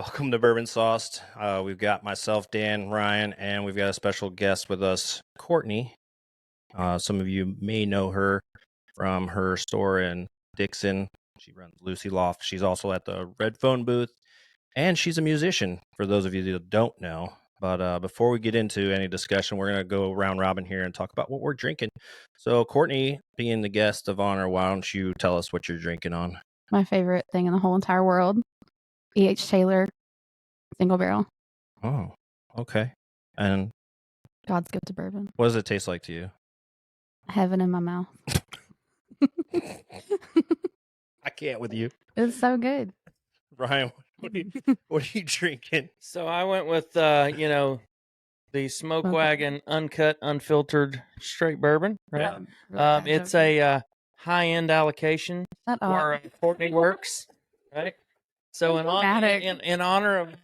Welcome to Bourbon Sauced. We've got myself, Dan, Ryan, and we've got a special guest with us, Courtney. Some of you may know her from her store in Dixon. She runs Lucy Loft. She's also at the Red Phone booth, and she's a musician, for those of you that don't know. But before we get into any discussion, we're going to go round robin here and talk about what we're drinking. So, Courtney, being the guest of honor, why don't you tell us what you're drinking on? My favorite thing in the whole entire world, E.H. Taylor, single barrel. Oh, okay. And God's gift to bourbon. what does it taste like to you? Heaven in my mouth. I can't with you. It's so good. Ryan, what are you drinking? So I went with, the Smoke Wagon uncut, unfiltered straight bourbon, right? It's a high-end allocation where Courtney works, right? So in honor of,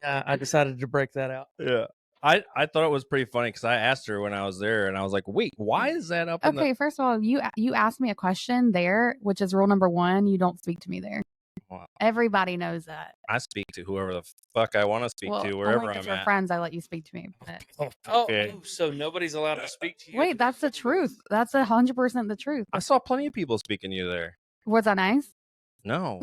I decided to break that out. Yeah. I thought it was pretty funny because I asked her when I was there, and I was like, wait, why is that up? Okay, first of all, you asked me a question there, which is rule number 1. You don't speak to me there. Wow. Everybody knows that. I speak to whoever the fuck I want to speak to, wherever I'm at. Friends, I let you speak to me. But... Okay. So nobody's allowed to speak to you? Wait, that's the truth. That's 100% the truth. I saw plenty of people speaking to you there. Was that nice? No.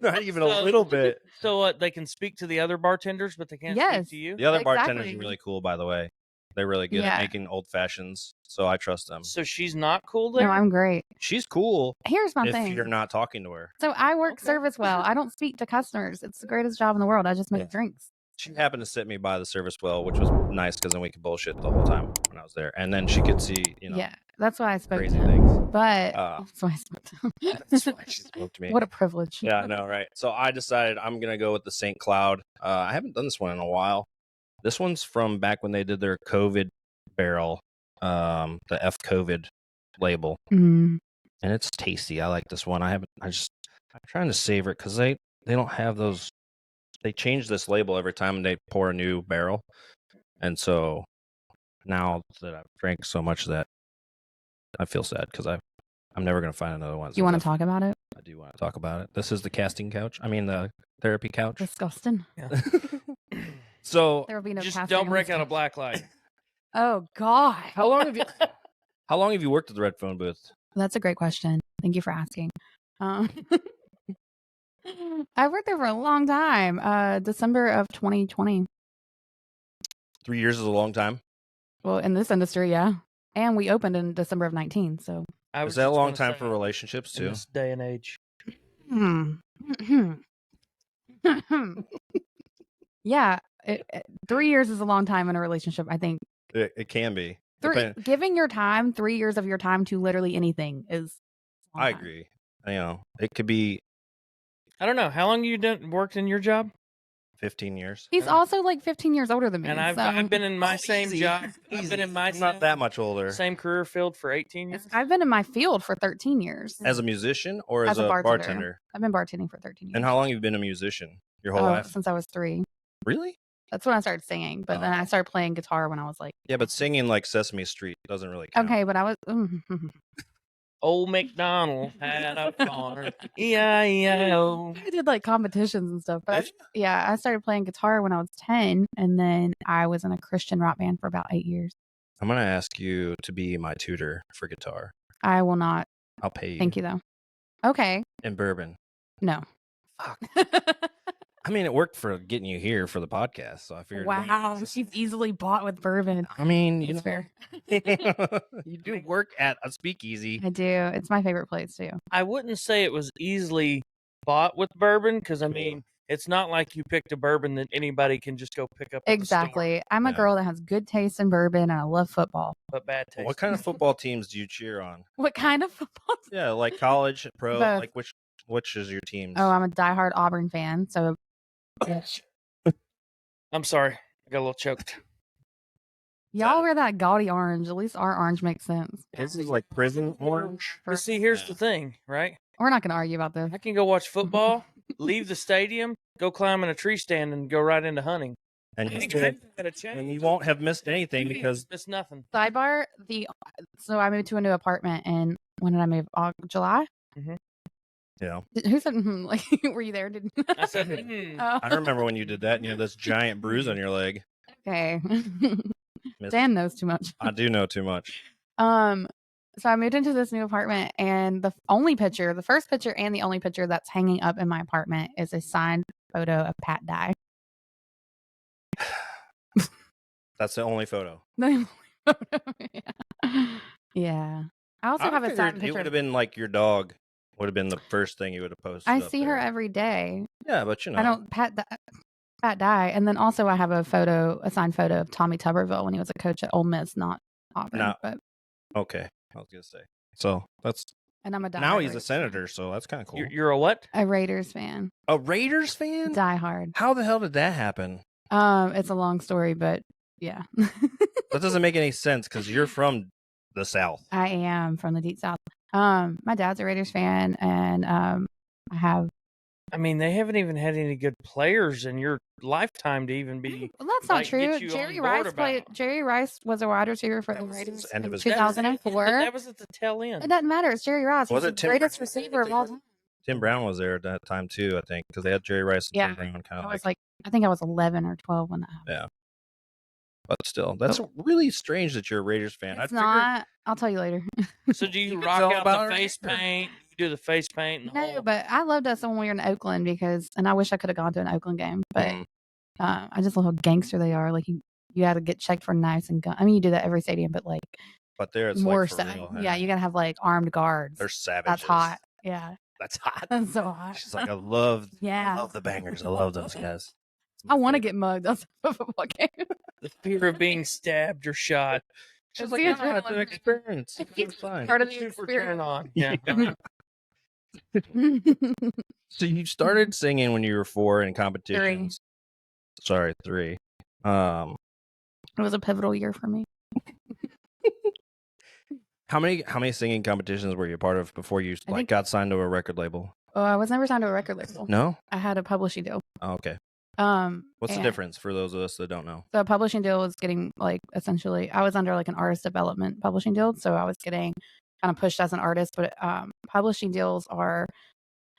Not even a little bit. So what? They can speak to the other bartenders, but they can't speak to you? The other bartenders are really cool, by the way. They're really good at making old fashions, so I trust them. So she's not cool there? No, I'm great. She's cool. Here's my thing. If you're not talking to her. So I work service well. I don't speak to customers. It's the greatest job in the world. I just make drinks. She happened to sit me by the service well, which was nice because then we could bullshit the whole time when I was there. And then she could see, Yeah, that's why I spoke crazy to him. things. But that's why I spoke to him. That's why she spoke to me. What a privilege. Yeah, I know, right? So I decided I'm going to go with the St. Cloud. I haven't done this one in a while. This one's from back when they did their COVID barrel, the F COVID label. Mm. And it's tasty. I like this one. I'm trying to savor it because they don't have those. They change this label every time they pour a new barrel. And so now that I've drank so much that I feel sad because I'm never going to find another one. You want to talk about it? I do want to talk about it. This is the casting couch. I mean, the therapy couch. Disgusting. Yeah. So there will be no just don't break out a black light. Oh God. How long have you worked at the Red Phone booth? That's a great question. Thank you for asking. I worked there for a long time. December of 2020. 3 years is a long time. Well, in this industry, yeah. And we opened in December of 19. So is that a long time for relationships too? In this day and age. Yeah, 3 years is a long time in a relationship. I think it can be. Giving your time, 3 years of your time to literally anything is. I agree. It could be. I don't know. How long you worked in your job? 15 years. He's also like 15 years older than me. And I've been in my same job. I've been in my not that much older. Same career field for 18 years. I've been in my field for 13 years. As a musician or as a bartender? I've been bartending for 13 years. And how long have you been a musician? Your whole life? Since I was 3. Really? That's when I started singing. But then I started playing guitar when I was like. Yeah, but singing like Sesame Street doesn't really count. Okay, but I was. Old MacDonald had a farm. E-I-E-I-O. I did like competitions and stuff. But I started playing guitar when I was 10. And then I was in a Christian rock band for about 8 years. I'm going to ask you to be my tutor for guitar. I will not. I'll pay you. Thank you, though. Okay. And bourbon. No. Fuck. I mean, it worked for getting you here for the podcast, so I figured. Wow, she's easily bought with bourbon. I mean, it's fair. You do work at a speakeasy. I do. It's my favorite place too. I wouldn't say it was easily bought with bourbon because I mean, it's not like you picked a bourbon that anybody can just go pick up. Exactly. I'm a girl that has good taste in bourbon, and I love football. But bad taste. What kind of football teams do you cheer on? What kind of football? Yeah, like college, pro. Both. Like which is your team? Oh, I'm a diehard Auburn fan. So. I'm sorry. I got a little choked. Y'all wear that gaudy orange. At least our orange makes sense. This is like prison orange. But see, here's the thing, right? We're not going to argue about this. I can go watch football, leave the stadium, go climb in a tree stand, and go right into hunting. And you won't have missed anything because missed nothing. Sidebar: so I moved to a new apartment, and when did I move? July. Mm-hmm. Yeah. Who said, like, were you there? I said, Oh. I remember when you did that and you had this giant bruise on your leg. Okay. Dan knows too much. I do know too much. So I moved into this new apartment, and the first picture and the only picture that's hanging up in my apartment is a signed photo of Pat Dye. That's the only photo. The only photo, yeah. I also have a signed It picture. would have been like your dog would have been the first thing you would have posted. I see her every day. Yeah, but I don't Pat Dye, and then also I have a signed photo of Tommy Tuberville when he was a coach at Ole Miss, not Auburn. But okay, I was gonna say. So that's. And I'm a diehard now he's a Raiders senator, fan. so that's kind of cool. You're a what? A Raiders fan. A Raiders fan? Die hard. How the hell did that happen? It's a long story, but yeah. That doesn't make any sense because you're from the South. I am from the deep South. My dad's a Raiders fan, and I have. I mean, they haven't even had any good players in your lifetime to even be. Well, that's not true. Jerry Rice was a wide receiver for the Raiders in 2004. That was at the tail end. It doesn't matter. It's Jerry Rice. Was He's it the Tim greatest Brown? receiver of all time. Tim Brown was there at that time too, I think, because they had Jerry Rice and Tim Brown kind of I think I was 11 or 12 when that happened. Yeah. But still, that's really strange that you're a Raiders fan. It's not. I'll tell you later. So do you rock out the face paint? You do the face paint? No, but I loved us when we were in Oakland and I wish I could have gone to an Oakland game, but I just love how gangster they are. Like you had to get checked for knives and guns. I mean, you do that every stadium, but there it's more like so. Real, yeah, you gotta have like armed guards. They're savages. That's hot. Yeah, that's hot. That's so hot. She's like, I love the bangers. I love those guys. I want to get mugged. That's a football game. The fear of being stabbed or shot. She's like, yeah, it's an experience. It's fine. Part of the experience. On. Yeah. So you started singing when you were 4 in competitions. 3. Sorry, 3. It was a pivotal year for me. How many singing competitions were you a part of before you got signed to a record label? Oh, I was never signed to a record label. No? I had a publishing deal. Oh, okay. What's the difference for those of us that don't know? So a publishing deal was getting essentially I was under an artist development publishing deal, so I was getting kind of pushed as an artist, but publishing deals are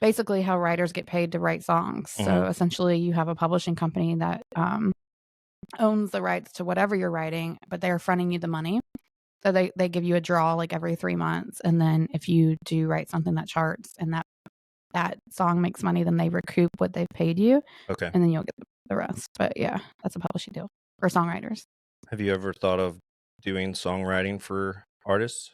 basically how writers get paid to write songs. Mm-hmm. So essentially you have a publishing company that owns the rights to whatever you're writing, but they're fronting you the money. So they give you a draw every 3 months, and then if you do write something that charts and that song makes money, then they recoup what they've paid you. Okay. And then you'll get the rest. But yeah, that's a publishing deal for songwriters. Have you ever thought of doing songwriting for artists?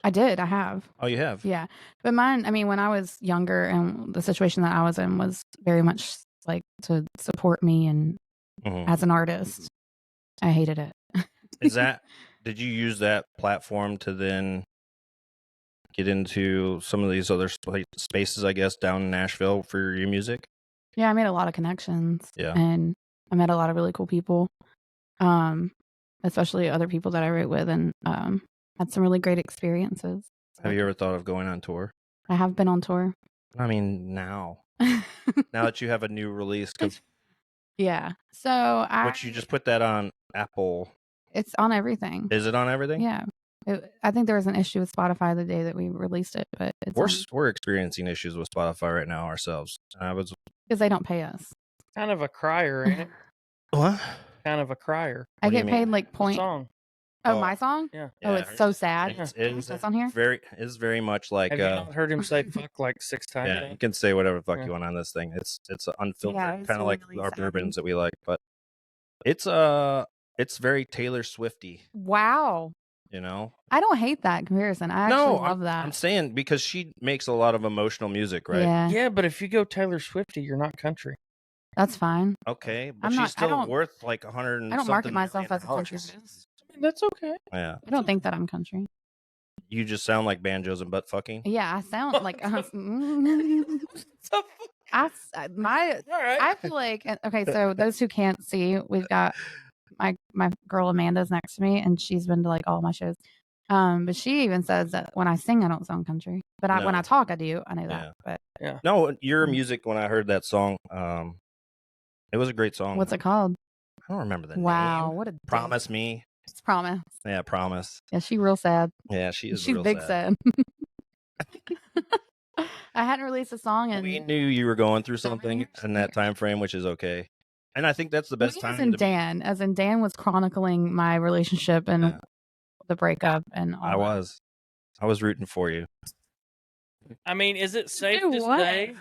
I did. I have. Oh, you have? Yeah. But mine, I mean, when I was younger and the situation that I was in was very much to support me and as an artist, I hated it. Did you use that platform to then get into some of these other spaces, I guess, down in Nashville for your music? Yeah, I made a lot of connections. Yeah. And I met a lot of really cool people, especially other people that I wrote with, and had some really great experiences. Have you ever thought of going on tour? I have been on tour. I mean, now that you have a new release. Yeah. So But you just put that on Apple. It's on everything. Is it on everything? Yeah. I think there was an issue with Spotify the day that we released it, but we're experiencing issues with Spotify right now ourselves. Because they don't pay us. Kind of a crier, ain't it? What? Kind of a crier. I get paid point. Song. Oh, my song? Yeah. Oh, it's so sad. It's on here. It's very much like. Have you not heard him say "fuck" 6 times? Yeah, you can say whatever the fuck you want on this thing. It's unfiltered, kind of like really our bourbons that we like, but it's very Taylor Swifty. Wow. You know, I don't hate that comparison. I actually love that. I'm saying because she makes a lot of emotional music, right? Yeah, but if you go Taylor Swifty, you're not country. That's fine. Okay, but she's still worth like 100. I don't market myself as a country. I mean, that's okay. Yeah, I don't think that I'm country. You just sound like banjos and butt fucking. Yeah, I sound like. I feel like okay. So those who can't see, we've got my girl Amanda's next to me, and she's been to all my shows. But she even says that when I sing, I don't sound country, but when I talk, I do. I know that. But yeah, no, your music. When I heard that song, it was a great song. What's it called? I don't remember the name. Wow, what a Promise Me. It's Promise. Yeah, Promise. Yeah, she's real sad. Yeah, she's big sad. I hadn't released a song, and we knew you were going through something in that time frame, which is okay. And I think that's the best time. As in Dan was chronicling my relationship and the breakup and all. I was rooting for you. I mean, is it safe to say?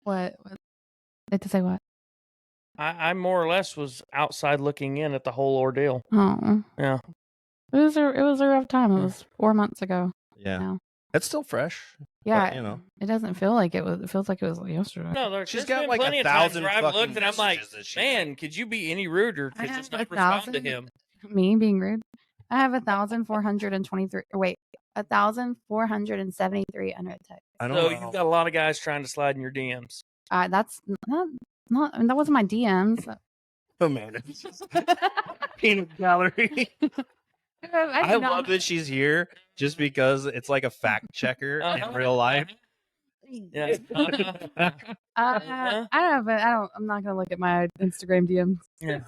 What? To say what? I more or less was outside looking in at the whole ordeal. Oh, yeah. It was a rough time. It was 4 months ago. Yeah, now. It's still fresh. Yeah, but, it doesn't feel like it was. It feels like it was yesterday. No, she's got like plenty 1,000 of times where I've looked and I'm like, messages man, could you be any ruder to just not respond to him? Me being rude. I have 1,423. Wait, 1,473 unread texts. So you've got a lot of guys trying to slide in your DMs. That's not. That wasn't my DMs. Oh man, peanut gallery. I love that she's here just because it's like a fact checker in real life. Yeah. I don't know, but I'm not gonna look at my Instagram DMs. Yeah.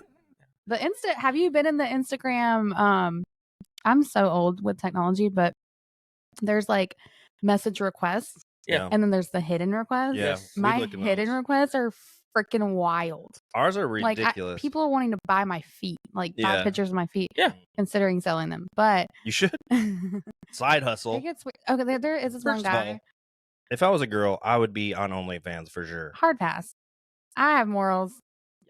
Have you been in the Instagram? I'm so old with technology, but there's like message requests. Yeah. And then there's the hidden requests. Yeah. My hidden requests are freaking wild. Ours are ridiculous. Like people are wanting to buy my feet, like buy pictures of my feet. Yeah. Considering selling them, but you should side hustle. It gets weird. Okay, there is this one guy. If I was a girl, I would be on OnlyFans for sure. Hard pass. I have morals.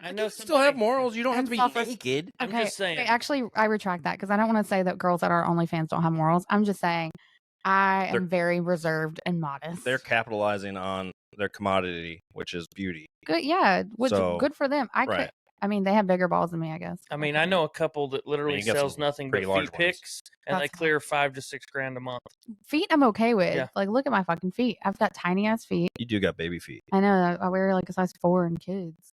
I know. You still have morals. You don't have to be naked. I'm just saying. Wait, actually, I retract that because I don't want to say that girls that are OnlyFans don't have morals. I'm just saying I am very reserved and modest. They're capitalizing on their commodity, which is beauty. Good, yeah. Good for them. I mean, they have bigger balls than me, I guess. I mean, I know a couple that literally sells nothing but feet pics, and they clear $5,000 to $6,000 a month. Feet, I'm okay with. Yeah. Like, look at my fucking feet. I've got tiny ass feet. You do got baby feet. I know. I wear like a size 4 in kids.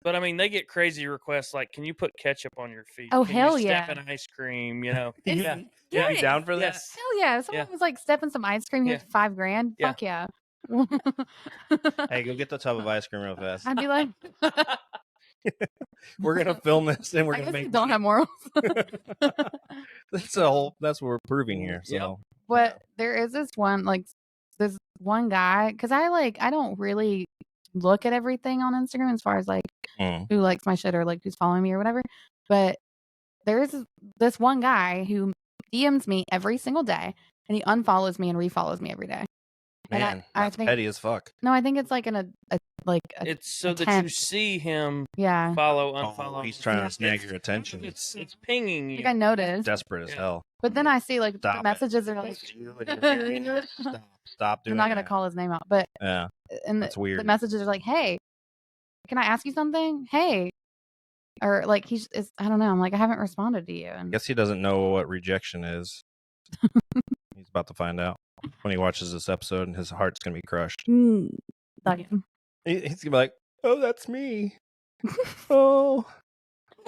But I mean, they get crazy requests like, "Can you put ketchup on your feet? Oh, Can hell you yeah! Step in ice cream, you know." Yeah. You be down for that? Yes. Hell yeah! If someone was like stepping some ice cream here for $5,000, fuck yeah. Hey, go get the tub of ice cream real fast. I'd be like, we're gonna film this and we're gonna make. Don't have morals. That's what we're proving here. So, but there is this one guy because I don't really look at everything on Instagram as far as like who likes my shit or like who's following me or whatever. But there is this one guy who DMs me every single day and he unfollows me and refollows me every day. Man, that's petty as fuck. No, I think it's like it's so that you see him follow, unfollow. He's trying to snag your attention. It's pinging you. I noticed. Desperate as hell. But then I see like the messages are like Stop doing I'm not gonna call his name out, but yeah. And that's weird. The messages are like, "Hey, can I ask you something? Hey." Or like I don't know. I'm like, I haven't responded to you. And I guess he doesn't know what rejection is. He's about to find out when he watches this episode, and his heart's gonna be crushed. He's gonna be like, "Oh, that's me." Oh,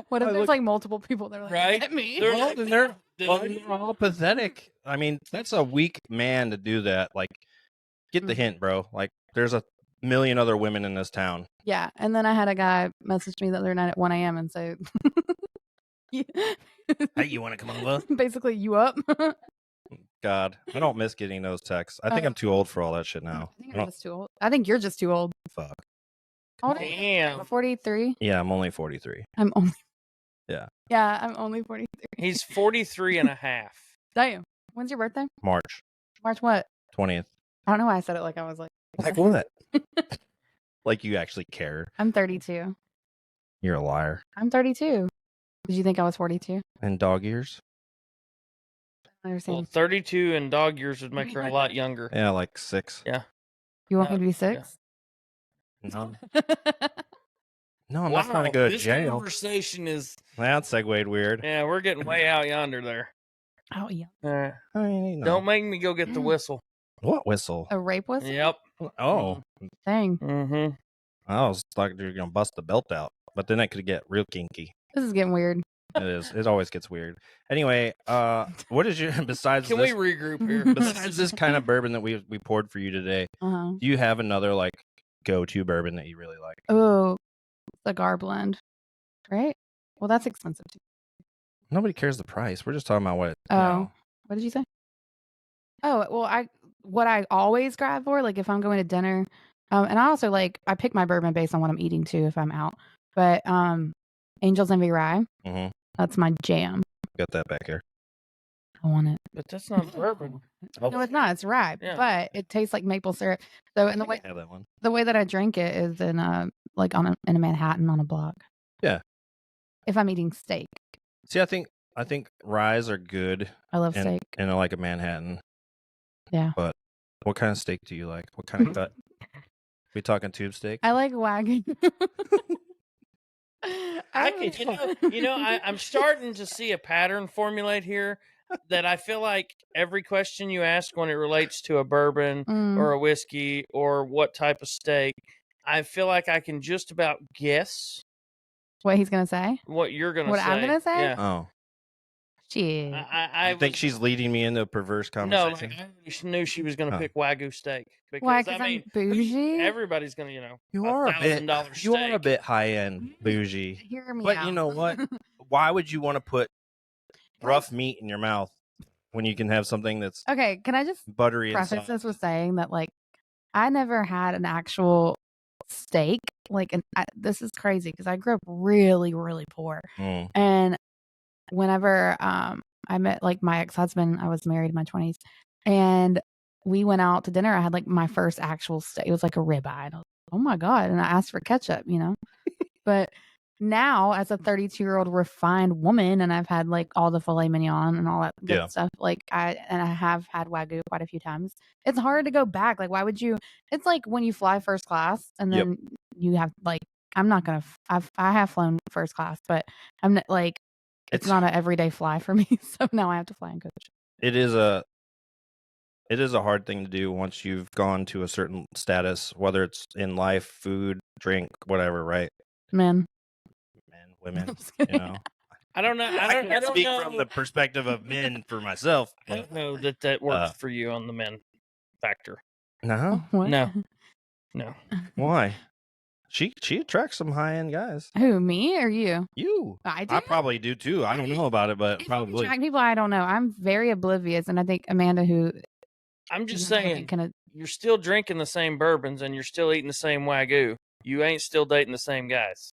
what if there's like multiple people that are like, right? At me? They're all pathetic. I mean, that's a weak man to do that. Like, get the hint, bro. Like, there's a million other women in this town. Yeah, and then I had a guy message me the other night at 1 a.m. and say, "Hey, you want to come over?" Basically, you up? God, I don't miss getting those texts. I think I'm too old for all that shit now. I think I'm just too old. I think you're just too old. Fuck. Damn. 43? Yeah, I'm only 43. I'm only. Yeah. Yeah, I'm only 43. He's 43 and a half. Damn. When's your birthday? March. March what? 20th. I don't know why I said it like I was like. Like what? Like you actually care. I'm 32. You're a liar. I'm 32. Did you think I was 42? And dog years? Well, 32 and dog years would make her a lot younger. Yeah, like 6. Yeah. You want me to be 6? Yeah. No. No, I'm not trying to go to jail. This conversation is... That segued weird. Yeah, we're getting way out yonder there. Oh, yeah. I mean, Don't make me go get the whistle. What whistle? A rape whistle? Yep. Oh. Dang. Mm-hmm. I was like, you're going to bust the belt out. But then it could get real kinky. This is getting weird. It is. It always gets weird. Anyway, what is your, besides Can this, we regroup here? Besides this kind of bourbon that we poured for you today, do you have another like go-to bourbon that you really like? Oh, cigar blend. Right? Well, that's expensive too. Nobody cares the price. We're just talking about what. Oh, what did you say? Oh, well, what I always grab for, like if I'm going to dinner, and I also I pick my bourbon based on what I'm eating too if I'm out. But Angel's Envy Rye, that's my jam. Got that back here. I want it. But that's not bourbon. No, it's not. It's rye, but it tastes like maple syrup. So, and have that one. The way that I drink it is in in a Manhattan on a block. Yeah. If I'm eating steak. See, I think ryes are good. I love steak. And I like a Manhattan. Yeah. But what kind of steak do you like? What kind of cut? We talking tube steak? I like Wagyu. I'm starting to see a pattern formulate here that I feel like every question you ask when it relates to a bourbon or a whiskey or what type of steak, I feel like I can just about guess what he's gonna say. What you're gonna say. What I'm gonna say? Yeah. Oh. Shit. I think she's leading me into a perverse conversation. No, I knew she was going to pick Wagyu steak. Because, why? Because I'm bougie? Everybody's going to, you are $1,000 steak. You are a bit high-end bougie. Hear me but out. You know what? Why would you want to put rough meat in your mouth when you can have something that's okay? Can I just buttery preface and soft? this with saying that, I never had an actual steak. This is crazy because I grew up really, really poor. And whenever I met my ex-husband, I was married in my 20s, and we went out to dinner. I had my first actual steak. It was like a ribeye. And I was like, oh my God. And I asked for ketchup, But now, as a 32-year-old refined woman, and I've had all the filet mignon and all that good stuff, I have had Wagyu quite a few times. It's hard to go back. Why would you? It's like when you fly first class and then you have I'm not gonna. I have flown first class, but I'm not it's not an everyday fly for me. So now I have to fly in coach. It is a hard thing to do once you've gone to a certain status, whether it's in life, food, drink, whatever, right? Men, women, I don't know. I can't speak from the perspective of men for myself. I don't know that works for you on the men factor. No? What? No. Why? She attracts some high-end guys. Who, me or you? You. I do? I probably do too. I don't know about it, but probably. Attract people I don't know. I'm very oblivious, and I think Amanda, who I'm just saying, you're still drinking the same bourbons and you're still eating the same Wagyu. You ain't still dating the same guys.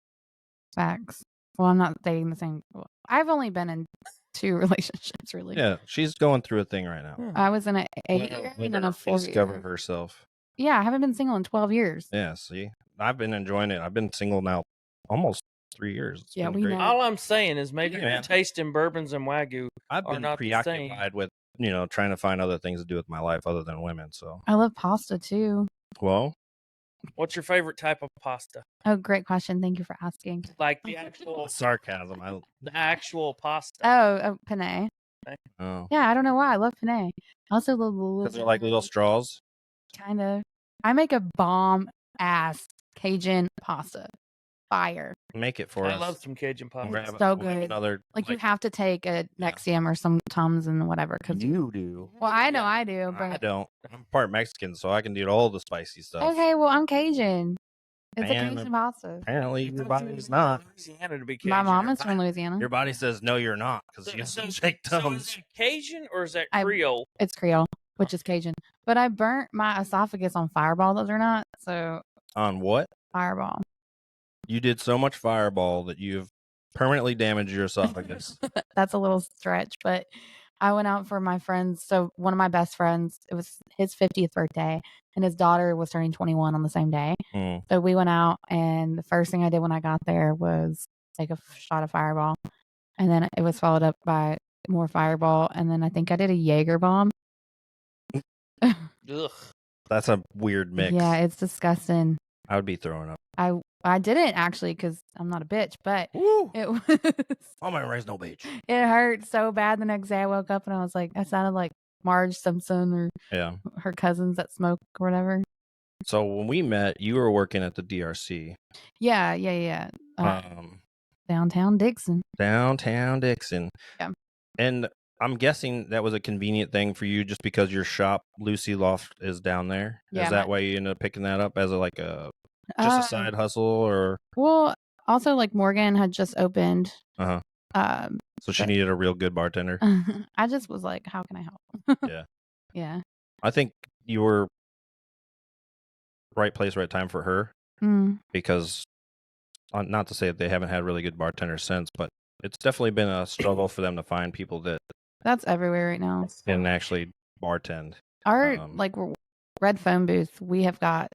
Facts. Well, I'm not dating the same. I've only been in 2 relationships, really. Yeah, she's going through a thing right now. I was in an 8-year and then a 4-year. Discover herself. Yeah, I haven't been single in 12 years. Yeah, see? I've been enjoying it. I've been single now almost 3 years. It's been great. All I'm saying is maybe your taste in bourbons and Wagyu I've been preoccupied with, trying to find other things to do with my life other than women. So I love pasta too. Well, what's your favorite type of pasta? Oh, great question. Thank you for asking. Like the actual sarcasm. The actual pasta. Oh, penne. Oh. Yeah, I don't know why. I love penne. I also love because they're like little straws. Kind of. I make a bomb ass Cajun pasta. Fire. Make it for us. I love some Cajun pasta. It's so good. You have to take a Nexium or some Tums and whatever. Cause you do. Well, I know I do, but I don't. I'm part Mexican, so I can do all the spicy stuff. Okay, well, I'm Cajun. It's a Cajun pasta. Apparently, your body's not. Louisiana to be Cajun. My mom is from Louisiana. Your body says no, you're not, because you have shake Tums. So is it Cajun or is that Creole? It's Creole, which is Cajun. But I burnt my esophagus on Fireball, those are not. So on what? Fireball. You did so much Fireball that you've permanently damaged your esophagus. That's a little stretch, but I went out for my friends. So one of my best friends, it was his 50th birthday, and his daughter was turning 21 on the same day. So we went out, and the first thing I did when I got there was take a shot of Fireball, and then it was followed up by more Fireball, and then I think I did a Jaeger bomb. Ugh. That's a weird mix. Yeah, it's disgusting. I would be throwing up. I didn't actually because I'm not a bitch, but it was. I'm gonna raise no bitch. It hurt so bad the next day. I woke up and I was like, I sounded like Marge Simpson or her cousins that smoke or whatever. So when we met, you were working at the DRC. Yeah. Downtown Dixon. Yeah. And I'm guessing that was a convenient thing for you just because your shop, Lucy Loft, is down there. Yeah, is that why you ended up picking that up as a side hustle or? Well, also Morgan had just opened. So she needed a real good bartender. I just was like, how can I help? Yeah. Yeah. I think, you were right place, right time for her because not to say that they haven't had really good bartenders since, but it's definitely been a struggle for them to find people that That's everywhere right now. can actually bartend. Our red phone booth, we have got,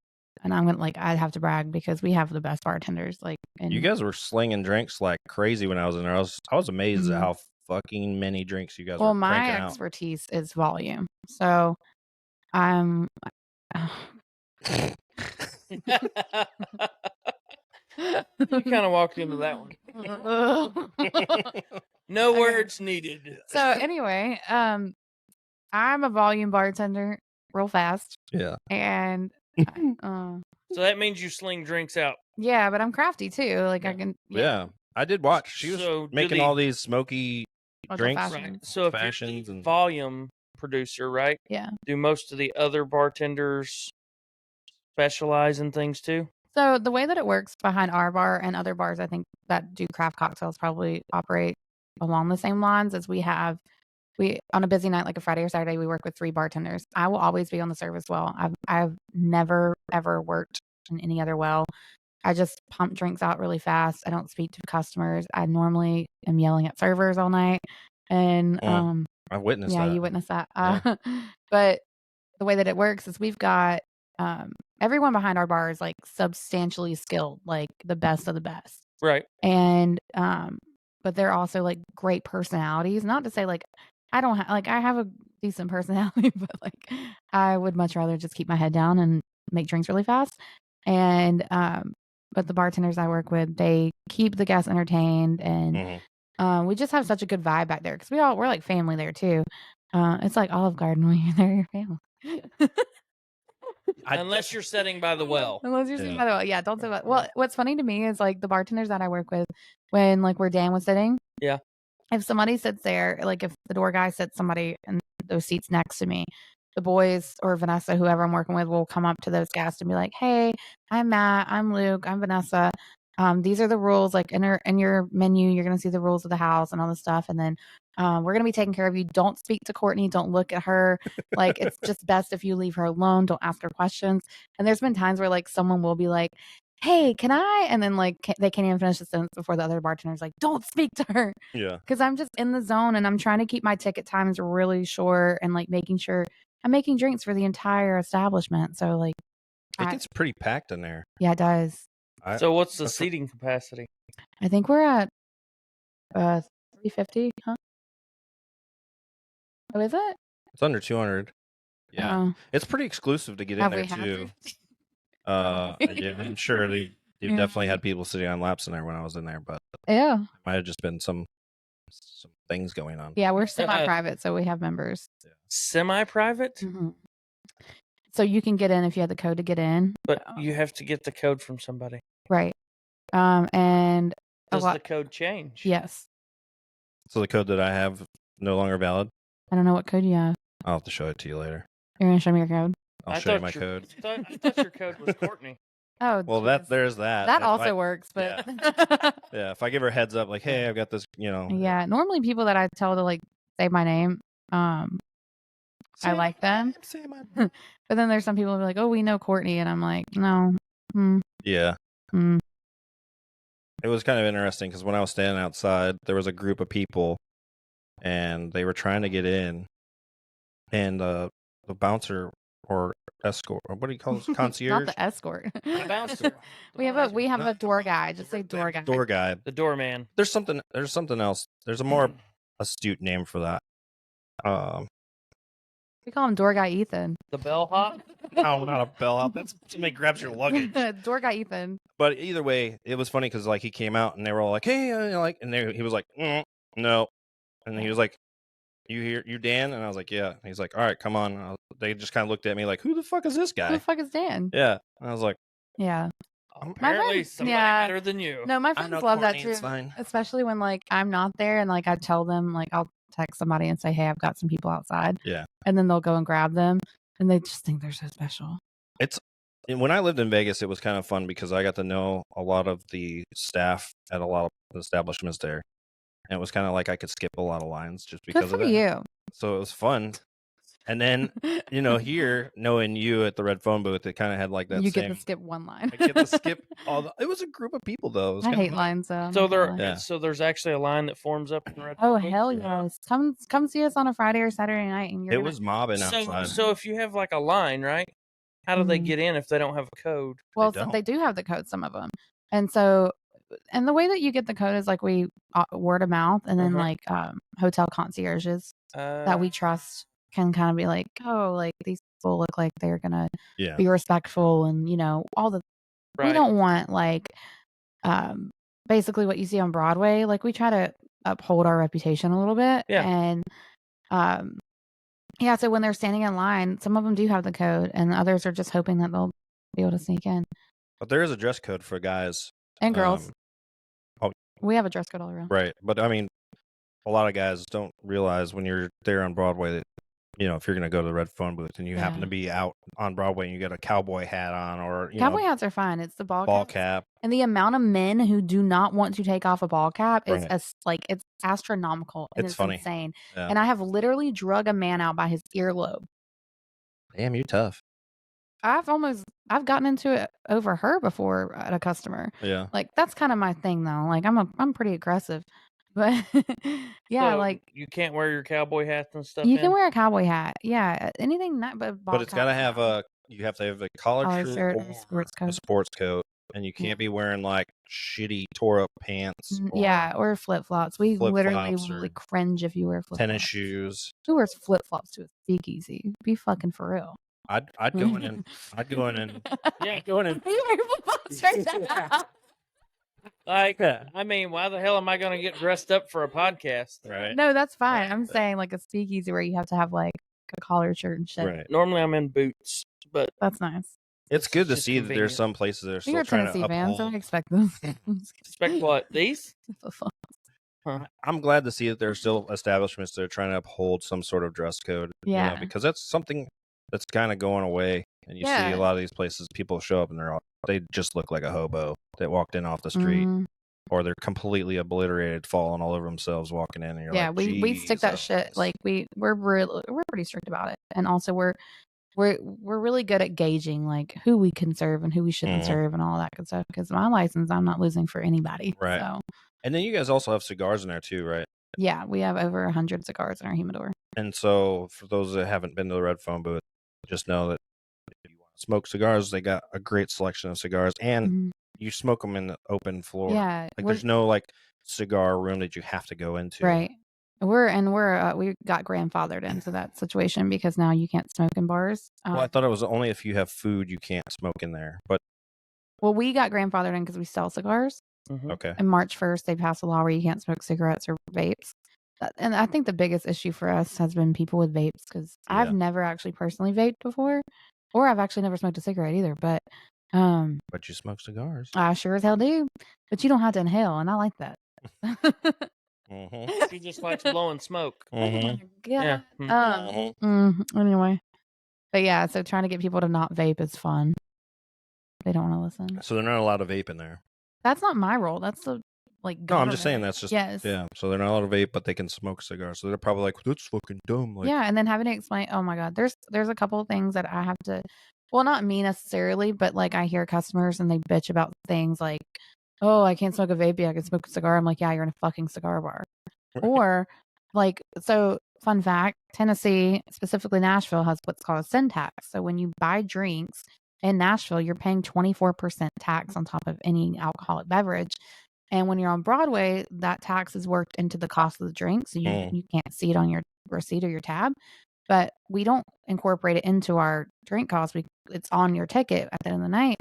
and I'm gonna I'd have to brag because we have the best bartenders. You guys were slinging drinks like crazy when I was in there. I was amazed at Mhm. how fucking many drinks you guys Well, were my cranking out. expertise is volume, so I'm. You kind of walked into that one. No words needed. So anyway, I'm a volume bartender, real fast. Yeah. And so that means you sling drinks out. Yeah, but I'm crafty too. I can. Yeah, I did watch. She was making all these smoky drinks, right? So if you're volume producer, right? Yeah. Do most of the other bartenders specialize in things too? So the way that it works behind our bar and other bars, I think that do craft cocktails probably operate along the same lines as we on a busy night like a Friday or Saturday, we work with 3 bartenders. I will always be on the service well. I've never ever worked in any other well. I just pump drinks out really fast. I don't speak to customers. I normally am yelling at servers all night. And I witnessed that. Yeah, you witnessed that. But the way that it works is we've got everyone behind our bar is substantially skilled, like the best of the best. Right. And but they're also great personalities. Not to say I don't I have a decent personality, but I would much rather just keep my head down and make drinks really fast. And but the bartenders I work with, they keep the guests entertained, and we just have such a good vibe back there because we're like family there too. It's like Olive Garden when you're there, you're family. Unless you're sitting by the well. Unless you're sitting by the well. Yeah, don't say that. Well, what's funny to me is the bartenders that I work with, when where Dan was sitting. Yeah. If somebody sits there, if the door guy sits somebody in those seats next to me, the boys or Vanessa, whoever I'm working with, will come up to those guests and be like, "Hey, I'm Matt. I'm Luke. I'm Vanessa. These are the rules. In your menu, you're gonna see the rules of the house and all this stuff. And then we're gonna be taking care of you. Don't speak to Courtney. Don't look at her. It's just best if you leave her alone. Don't ask her questions." And there's been times where someone will be like, "Hey, can I?" And then they can't even finish the sentence before the other bartender's like, "Don't speak to her." Yeah. Because I'm just in the zone and I'm trying to keep my ticket times really short and making sure I'm making drinks for the entire establishment. So it gets pretty packed in there. Yeah, it does. So what's the seating capacity? I think we're at 350, huh? Oh, is it? It's under 200. Yeah. It's pretty exclusive to get in there too. Yeah, I'm sure they definitely had people sitting on laps in there when I was in there, but yeah, might have just been some things going on. Yeah, we're semi-private, so we have members. Yeah. Semi-private? Mm-hmm. So you can get in if you have the code to get in. But you have to get the code from somebody. Right. And does the code change? Yes. So the code that I have no longer valid? I don't know what code you have. I'll have to show it to you later. You're going to show me your code? I'll show you my code. I thought your code was Courtney. Oh, well, there's that. That also works, but yeah, if I give her a heads up, hey, I've got this, Yeah, normally people that I tell to say my name, I like them. But then there's some people who are like, "Oh, we know Courtney," and I'm like, "No." Yeah. It was kind of interesting because when I was standing outside, there was a group of people, and they were trying to get in, and the bouncer or escort, or what do you call this? Concierge? Not the escort. The bouncer. we have a door guy. Just say door guy. Door guy. The doorman. There's something else. There's a more astute name for that. We call him door guy Ethan. The bellhop? No, not a bellhop. That's somebody grabs your luggage. Door guy Ethan. But either way, it was funny because he came out and they were all like, "Hey," and he was like, "No," and he was like, "You Dan?" And I was like, "Yeah." And he's like, "All right, come on." They just kind of looked at me like, "Who the fuck is this guy?" Who the fuck is Dan? Yeah, and I was like, "Yeah." Apparently, somebody better than you. No, my friends love that too. Especially when I'm not there and I tell them I'll text somebody and say, "Hey, I've got some people outside." Yeah. And then they'll go and grab them, and they just think they're so special. When I lived in Vegas, it was kind of fun because I got to know a lot of the staff at a lot of establishments there, and it was kind of like I could skip a lot of lines just because Good for of that. you. So it was fun. And then, here, knowing you at the red phone booth, it kind of had like that you same. get to skip one line. I get to skip it was a group of people though. I hate lines though. So there's actually a line that forms up in the red. Oh hell yes! Come see us on a Friday or Saturday night, and it was mobbing outside. So if you have like a line, right? How do they get in if they don't have a code? Well, they do have the code, some of them, and so. And the way that you get the code is like we word of mouth, and then like hotel concierges that we trust can kind of be like, oh, like these people look like they're gonna be respectful, and all the. Right. We don't want like basically what you see on Broadway. Like we try to uphold our reputation a little bit, and so when they're standing in line, some of them do have the code, and others are just hoping that they'll be able to sneak in. But there is a dress code for guys and girls. We have a dress code all around. Right. But I mean, a lot of guys don't realize when you're there on Broadway that, if you're going to go to the red phone booth and you happen to be out on Broadway and you got a cowboy hat on or, cowboy hats are fine. It's the ball cap. And the amount of men who do not want to take off a ball cap is it's astronomical. And it's funny. Insane. Yeah. And I have literally drug a man out by his earlobe. Damn, you tough. I've gotten into it over her before at a customer. Yeah. Like that's kind of my thing though. Like I'm pretty aggressive. But yeah, so like you can't wear your cowboy hats and stuff. You can wear a cowboy hat. Yeah. Anything not but it's gotta have you have to have a collared shirt or a sports coat. And you can't be wearing like shitty tore up pants. Or flip flops. We literally will cringe if you wear flip flops. Tennis shoes. Who wears flip flops to a speakeasy? Be fucking for real. I'd go in and go in and like I mean, why the hell am I going to get dressed up for a podcast? Right. No, that's fine. I'm saying like a speakeasy where you have to have like a collared shirt and shit. Right. Normally I'm in boots, but that's nice. It's good to see that there's some places that are still trying to uphold. So I expect them. Expect what? These? I'm glad to see that there's still establishments that are trying to uphold some sort of dress code. Yeah. Because that's something that's kind of going away. And you see a lot of these places, people show up and they just look like a hobo that walked in off the street. Mm-hmm. Or they're completely obliterated, falling all over themselves walking in. And you're like, we stick that shit. Like we're pretty strict about it. And also we're really good at gauging like who we can serve and who we shouldn't serve and all that good stuff. Because my license, I'm not losing for anybody. Right. So. And then you guys also have cigars in there too, right? Yeah, we have over 100 cigars in our humidor. And so for those that haven't been to the red phone booth, just know that if you want to smoke cigars, they got a great selection of cigars, and you smoke them in the open floor. Yeah, like there's no like cigar room that you have to go into. Right. We got grandfathered into that situation because now you can't smoke in bars. Well, I thought it was only if you have food you can't smoke in there, but we got grandfathered in because we sell cigars. Mm-hmm. Okay. And March 1st, they passed a law where you can't smoke cigarettes or vapes. And I think the biggest issue for us has been people with vapes because I've never actually personally vaped before, or I've actually never smoked a cigarette either. But you smoke cigars. I sure as hell do. But you don't have to inhale, and I like that. She just likes blowing smoke. Mm-hmm. Yeah. Anyway, but yeah, so trying to get people to not vape is fun. They don't want to listen. So they're not allowed to vape in there. That's not my role. That's the government. No, I'm just saying that's just yes. Yeah. So they're not allowed to vape, but they can smoke cigars. So they're probably like, that's fucking dumb. Like, and then having to explain. Oh my god, there's a couple of things that I have to. Well, not me necessarily, but like I hear customers and they bitch about things like, oh, I can't smoke a vape, I can smoke a cigar. I'm like, yeah, you're in a fucking cigar bar. Or like, so fun fact, Tennessee, specifically Nashville, has what's called a sin tax. So when you buy drinks in Nashville, you're paying 24% tax on top of any alcoholic beverage. And when you're on Broadway, that tax is worked into the cost of the drink. So you can't see it on your receipt or your tab. But we don't incorporate it into our drink costs. It's on your ticket at the end of the night.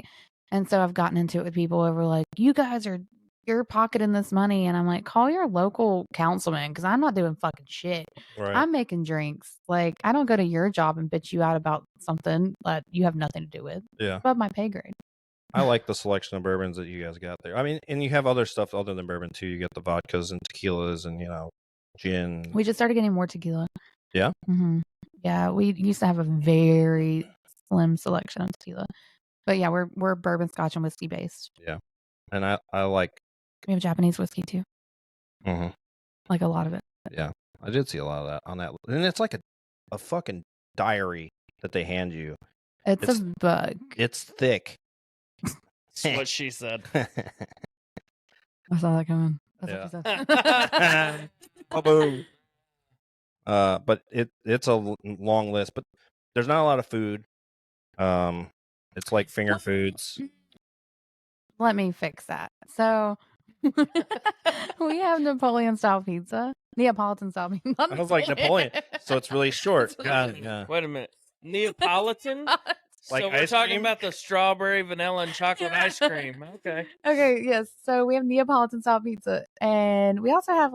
And so I've gotten into it with people over like, you're pocketing this money. And I'm like, call your local councilman because I'm not doing fucking shit. Right. I'm making drinks. Like, I don't go to your job and bitch you out about something that you have nothing to do with. Yeah. Above my pay grade. I like the selection of bourbons that you guys got there. I mean, and you have other stuff other than bourbon too. You get the vodkas and tequilas and, gin. We just started getting more tequila. Yeah? Mm-hmm. Yeah, we used to have a very slim selection of tequila. But yeah, we're bourbon, scotch, and whiskey based. Yeah. And I like... We have Japanese whiskey too. Mm-hmm. Like a lot of it. Yeah. I did see a lot of that on that. And it's like a fucking diary that they hand you. It's a book. It's thick. That's what she said. I saw that coming. That's Yeah. what she said. Boom. But it's a long list, but there's not a lot of food. It's like finger foods. Let me fix that. So we have Napoleon style pizza. Neapolitan style pizza. I was like Napoleon, so it's really short. Yeah. Wait a minute. Neapolitan? Like so we're ice talking cream? about the strawberry, vanilla, and chocolate ice cream. Okay. Okay, yes. So we have Neapolitan style pizza. And we also have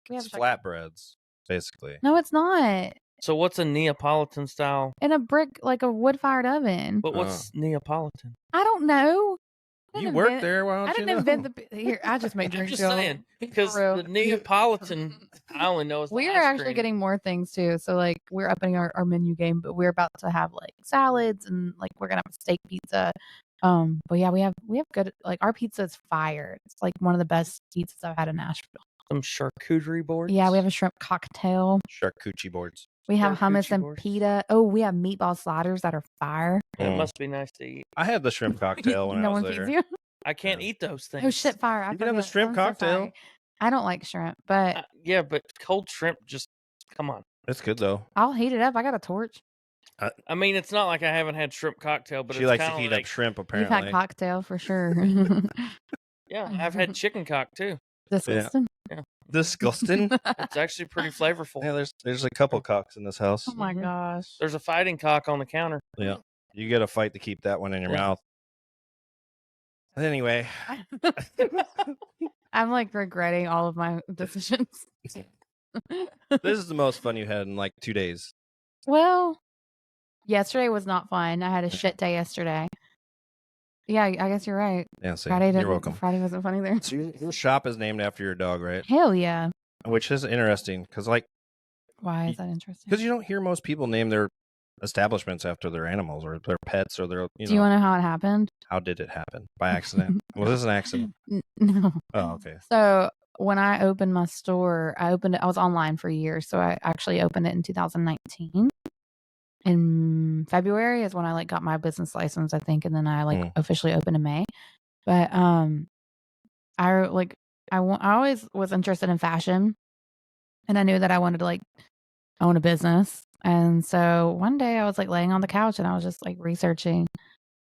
It's flatbreads, basically. No, it's not. So what's a Neapolitan style? In a brick, like a wood-fired oven. But what's Neapolitan? I don't know. You worked there. Why don't I you didn't know? invent the. Here, I just make I'm drinks. just y'all. saying. Because For real. the Neapolitan, I only know is We the are ice actually cream. getting more things too. So we're upping our menu game, but we're about to have salads and we're gonna have a steak pizza. But yeah, we have good our pizza is fire. It's like one of the best pizzas I've had in Nashville. Some charcuterie boards. Yeah, we have a shrimp cocktail. Charcuterie boards. We have hummus Charcuterie and boards. pita. Oh, we have meatball sliders that are fire. It must be nice to eat. I had the shrimp cocktail when I was there. Feeds you? I can't eat those things. Oh shit, fire! You can have the shrimp cocktail. I don't like shrimp, but yeah, but cold shrimp, just come on. It's good though. I'll heat it up. I got a torch. I mean, it's not like I haven't had shrimp cocktail, but she it's likes to kinda heat up shrimp. You've Apparently, had cocktail for sure. Yeah, I've had chicken cock too. Disgusting. Yeah. disgusting. It's actually pretty flavorful. Yeah, there's a couple cocks in this house. Oh my gosh. There's a fighting cock on the counter. Yeah, you got to fight to keep that one in your mouth. Anyway, I'm regretting all of my decisions. this is the most fun you had in 2 days. Well, yesterday was not fun. I had a shit day yesterday. Yeah, I guess you're right. Yeah, see, You're welcome. Friday wasn't funny there. So your shop is named after your dog, right? Hell yeah. Which is interesting because Why is that interesting? Because you don't hear most people name their establishments after their animals or their pets or their. Do you want to know how it happened? How did it happen? By accident? Was this an accident? No. Oh, okay. So when I opened my store, I was online for years. So I actually opened it in 2019. In February is when I got my business license, I think, and then I officially opened in May. But I always was interested in fashion, and I knew that I wanted to own a business. And so one day I was laying on the couch and I was just researching,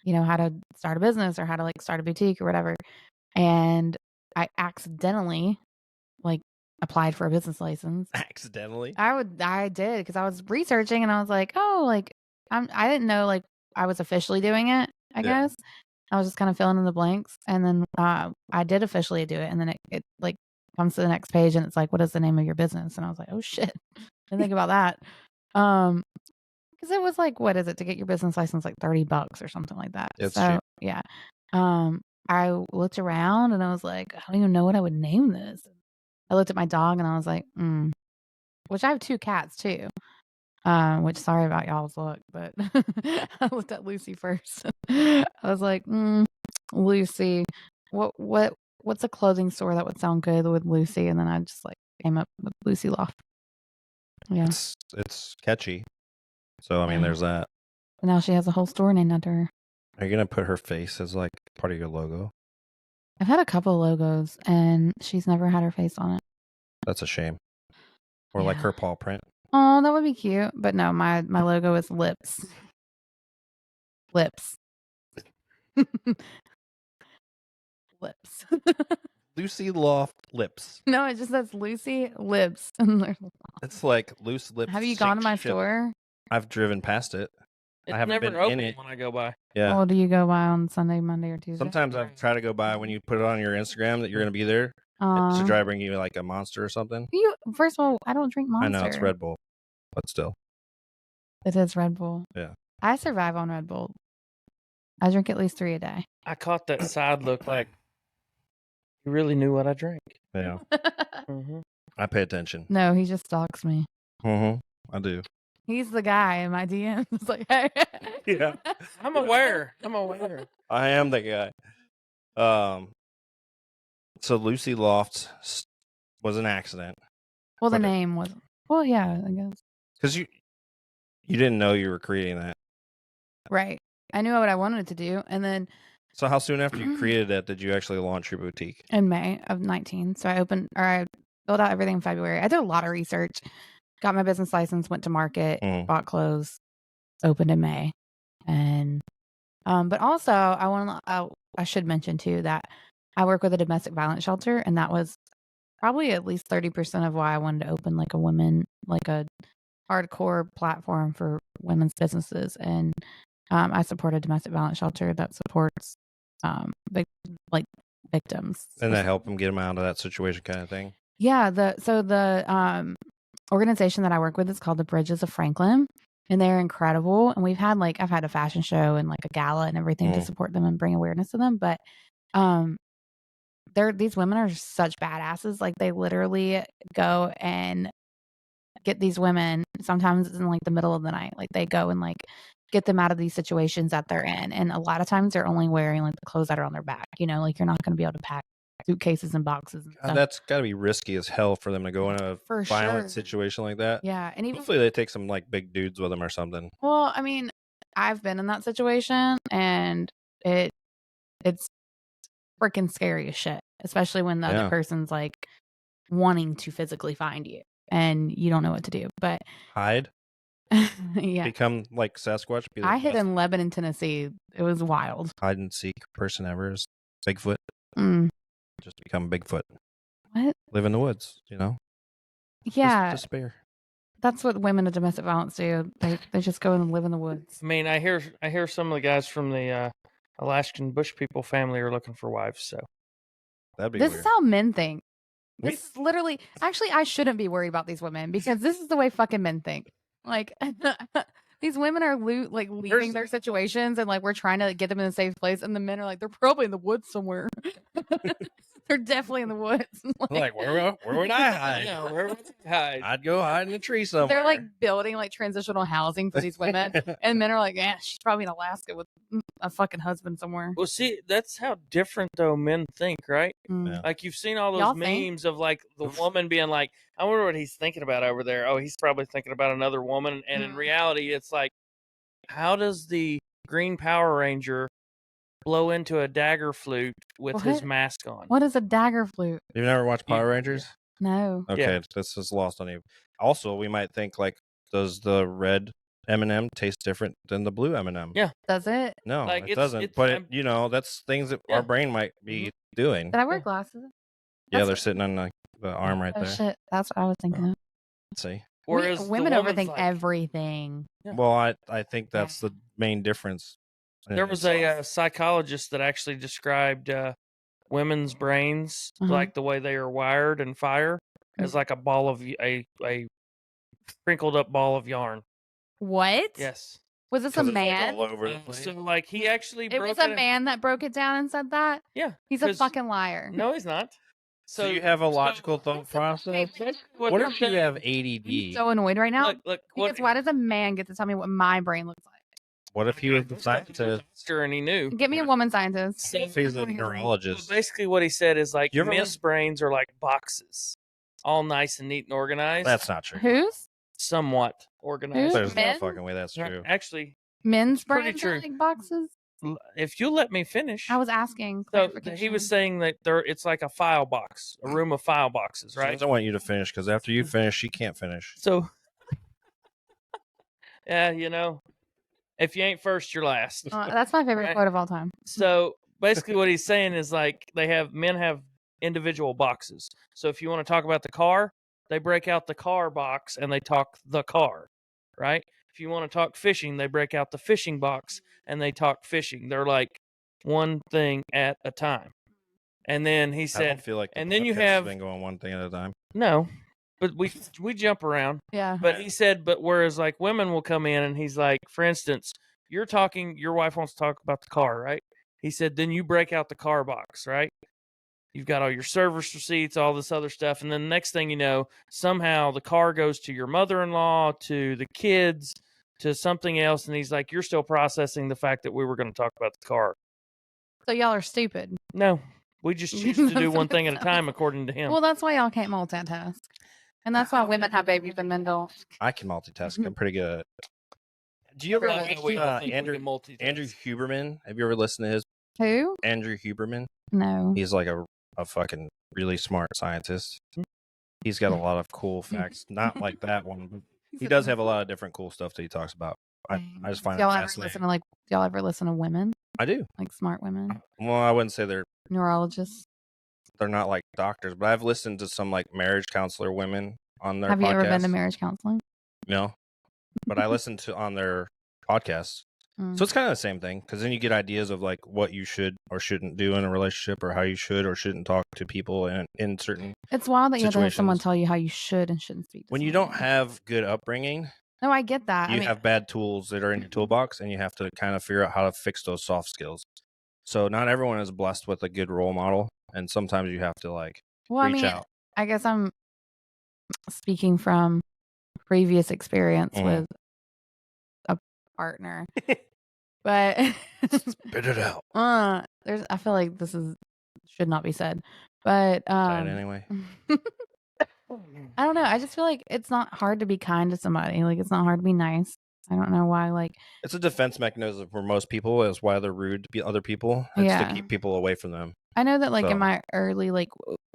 how to start a business or how to start a boutique or whatever. And I accidentally applied for a business license. Accidentally? I did because I was researching and I was I didn't know I was officially doing it, I guess. I was just kind of filling in the blanks. And then I did officially do it. And then it comes to the next page and it's what is the name of your business? And I was oh shit. Didn't think about that. Because it was what is it to get your business license $30 or something like that. It's so cheap. Yeah. I looked around and I was I don't even know what I would name this. I looked at my dog and I was which I have 2 cats too. Which sorry about y'all's luck, but I looked at Lucy first. I was Lucy. What's a clothing store that would sound good with Lucy? And then I just came up with Lucy Loft. Yeah. It's catchy. So I mean there's that. And now she has a whole store named after her. Are you gonna put her face as part of your logo? I've had a couple of logos and she's never had her face on it. That's a shame. Or her paw print. Oh, that would be cute. But no, my logo is lips. Lips. Lips. Lucy Loft lips. No, it just says Lucy lips. It's loose lips. Have you gone to my store? I've driven past it. It's I haven't never been open in it when I go by. Yeah. Oh, do you go by on Sunday, Monday, or Tuesday? Sometimes I try to go by when you put it on your Instagram that you're going to be there to try to bring you a Monster or something. First of all, I don't drink Monster. I know it's Red Bull, but still. It is Red Bull. Yeah. I survive on Red Bull. I drink at least 3 a day. I caught that side look you really knew what I drank. Yeah. Mm-hmm. I pay attention. No, he just stalks me. Mm-hmm. I do. He's the guy in my DMs. It's hey. Yeah. I'm aware. I am the guy. So Lucy Loft was an accident. Well, the name was. Well, yeah, I guess. Because You didn't know you were creating that. Right. I knew what I wanted to do. And then So how soon after you created that did you actually launch your boutique? in May of 19. So I built out everything in February. I did a lot of research, got my business license, went to market, bought clothes, opened in May. And, but also I should mention too that I work with a domestic violence shelter, and that was probably at least 30% of why I wanted to open like a hardcore platform for women's businesses. And I support a domestic violence shelter that supports victims. And that help them get them out of that situation kind of thing? Yeah. The organization that I work with is called the Bridges of Franklin, and they're incredible. And I've had a fashion show and like a gala and everything to support them and bring awareness to them. But these women are such badasses. Like they literally go and get these women sometimes in like the middle of the night. Like they go and like get them out of these situations that they're in. And a lot of times they're only wearing like the clothes that are on their back, like you're not going to be able to pack suitcases and boxes and stuff. That's got to be risky as hell for them to go in a violent situation like that. Yeah. And even hopefully they take some like big dudes with them or something. Well, I mean, I've been in that situation, and it's freaking scary as shit, especially when the other person's like wanting to physically find you and you don't know what to do. But hide. Yeah. Become like Sasquatch. I hid in Lebanon, Tennessee. It was wild. Hide and seek person ever is Bigfoot. Just become Bigfoot. What? Live in the woods, Yeah. Just despair. That's what women of domestic violence do. They just go and live in the woods. I mean, I hear some of the guys from the Alaskan Bush people family are looking for wives. So that'd be this weird. is how men think. This is literally, actually, I shouldn't be worried about these women because this is the way fucking men think. Like these women are leaving their situations, and like we're trying to get them in a safe place, and the men are like, they're probably in the woods somewhere. They're definitely in the woods. Like where would I hide? Yeah, where would I hide? I'd go hide in a tree somewhere. They're like building like transitional housing for these women, and men are like, yeah, she's probably in Alaska with a fucking husband somewhere. Well, see, that's how different though men think, right? Yeah. Like you've seen all those memes of like the woman being like, I wonder what he's thinking about over there. Oh, he's probably thinking about another woman. And in reality, it's like, how does the Green Power Ranger blow into a dagger flute with his mask on? What is a dagger flute? You've never watched Power Rangers? No. Okay, this is lost on you. Also, we might think like, does the red M&M taste different than the blue M&M? Yeah. Does it? No, it doesn't. But that's things that our brain might be doing. Did I wear glasses? Yeah, they're sitting on the arm right there. Shit, that's what I was thinking of. Let's see. Whereas women overthink everything. Yeah. Well, I think that's the main difference. There was a psychologist that actually described women's brains, like the way they are wired and fire, as like a ball of a crinkled up ball of yarn. What? Yes. Was this a man? All over the place. So like he actually it was a man that broke it down and said that? Yeah. He's a fucking liar. No, he's not. So you have a logical thought process? What if you have ADD? I'm so annoyed right now. Look, because why does a man get to tell me what my brain looks like? What if he was the scientist? And he knew. Get me a woman scientist. If he's a neurologist. Basically what he said is like men's brains are like boxes. All nice and neat and organized. That's not true. Whose? Somewhat organized. There's no fucking way that's true. Actually, men's brains are like boxes? If you let me finish. I was asking. So he was saying that it's like a file box, a room of file boxes, right? She doesn't want you to finish because after you finish, she can't finish. So, yeah, if you ain't first, you're last. That's my favorite quote of all time. So basically what he's saying is like men have individual boxes. So if you want to talk about the car, they break out the car box and they talk the car, right? If you want to talk fishing, they break out the fishing box and they talk fishing. They're like one thing at a time. And then he said, I don't feel like and then you have been going one thing at a time. No, but we jump around. Yeah. But he said, but whereas like women will come in and he's like, for instance, you're talking, your wife wants to talk about the car, right? He said, then you break out the car box, right? You've got all your service receipts, all this other stuff. And then the next thing you know, somehow the car goes to your mother-in-law, to the kids, to something else. And he's like, you're still processing the fact that we were going to talk about the car. So y'all are stupid. No, we just choose to do one thing at a time, according to him. Well, that's why y'all can't multitask. And that's why women have babies and men don't. I can multitask. I'm pretty good at it. Do you ever Andrew Huberman? Have you ever listened to his? Who? Andrew Huberman. No. He's like a fucking really smart scientist. He's got a lot of cool facts. Not like that one, but he does have a lot of different cool stuff that he talks about. I just find it fascinating. Do y'all ever listen to women? I do. Like smart women? Well, I wouldn't say they're neurologists. They're not like doctors, but I've listened to some like marriage counselor women on their Have you ever been to podcasts. marriage counseling? No, but I listened to on their podcasts. So it's kind of the same thing, because then you get ideas of like what you should or shouldn't do in a relationship, or how you should or shouldn't talk to people in certain. It's wild that you have to have someone tell you how you should and shouldn't speak to when someone. you don't have good upbringing. No, I get that. You have bad tools that are in your toolbox, and you have to kind of figure out how to fix those soft skills. So not everyone is blessed with a good role model, and sometimes you have to like reach out. I guess I'm speaking from previous experience with a partner. But spit it out. I feel like this should not be said. But say it anyway. I don't know. I just feel like it's not hard to be kind to somebody. Like it's not hard to be nice. I don't know why. Like it's a defense mechanism for most people. Is why they're rude to other people. It's to keep people away from them. I know that like in my early like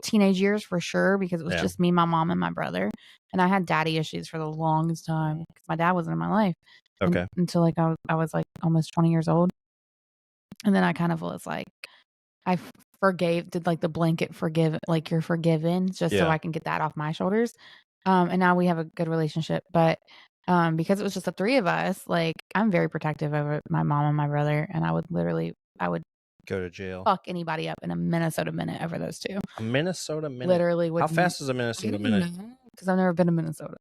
teenage years for sure, because it was just me, my mom, and my brother, and I had daddy issues for the longest time because my dad wasn't in my life. Okay. Until like I was like almost 20 years old, and then I kind of was like I did like the blanket forgive, like you're forgiven, just so I can get that off my shoulders. And now we have a good relationship, but because it was just the three of us, like I'm very protective over my mom and my brother, and I would go to jail, fuck anybody up in a Minnesota minute over those two. A Minnesota minute, literally. How fast is a Minnesota minute? Because I've never been to Minnesota.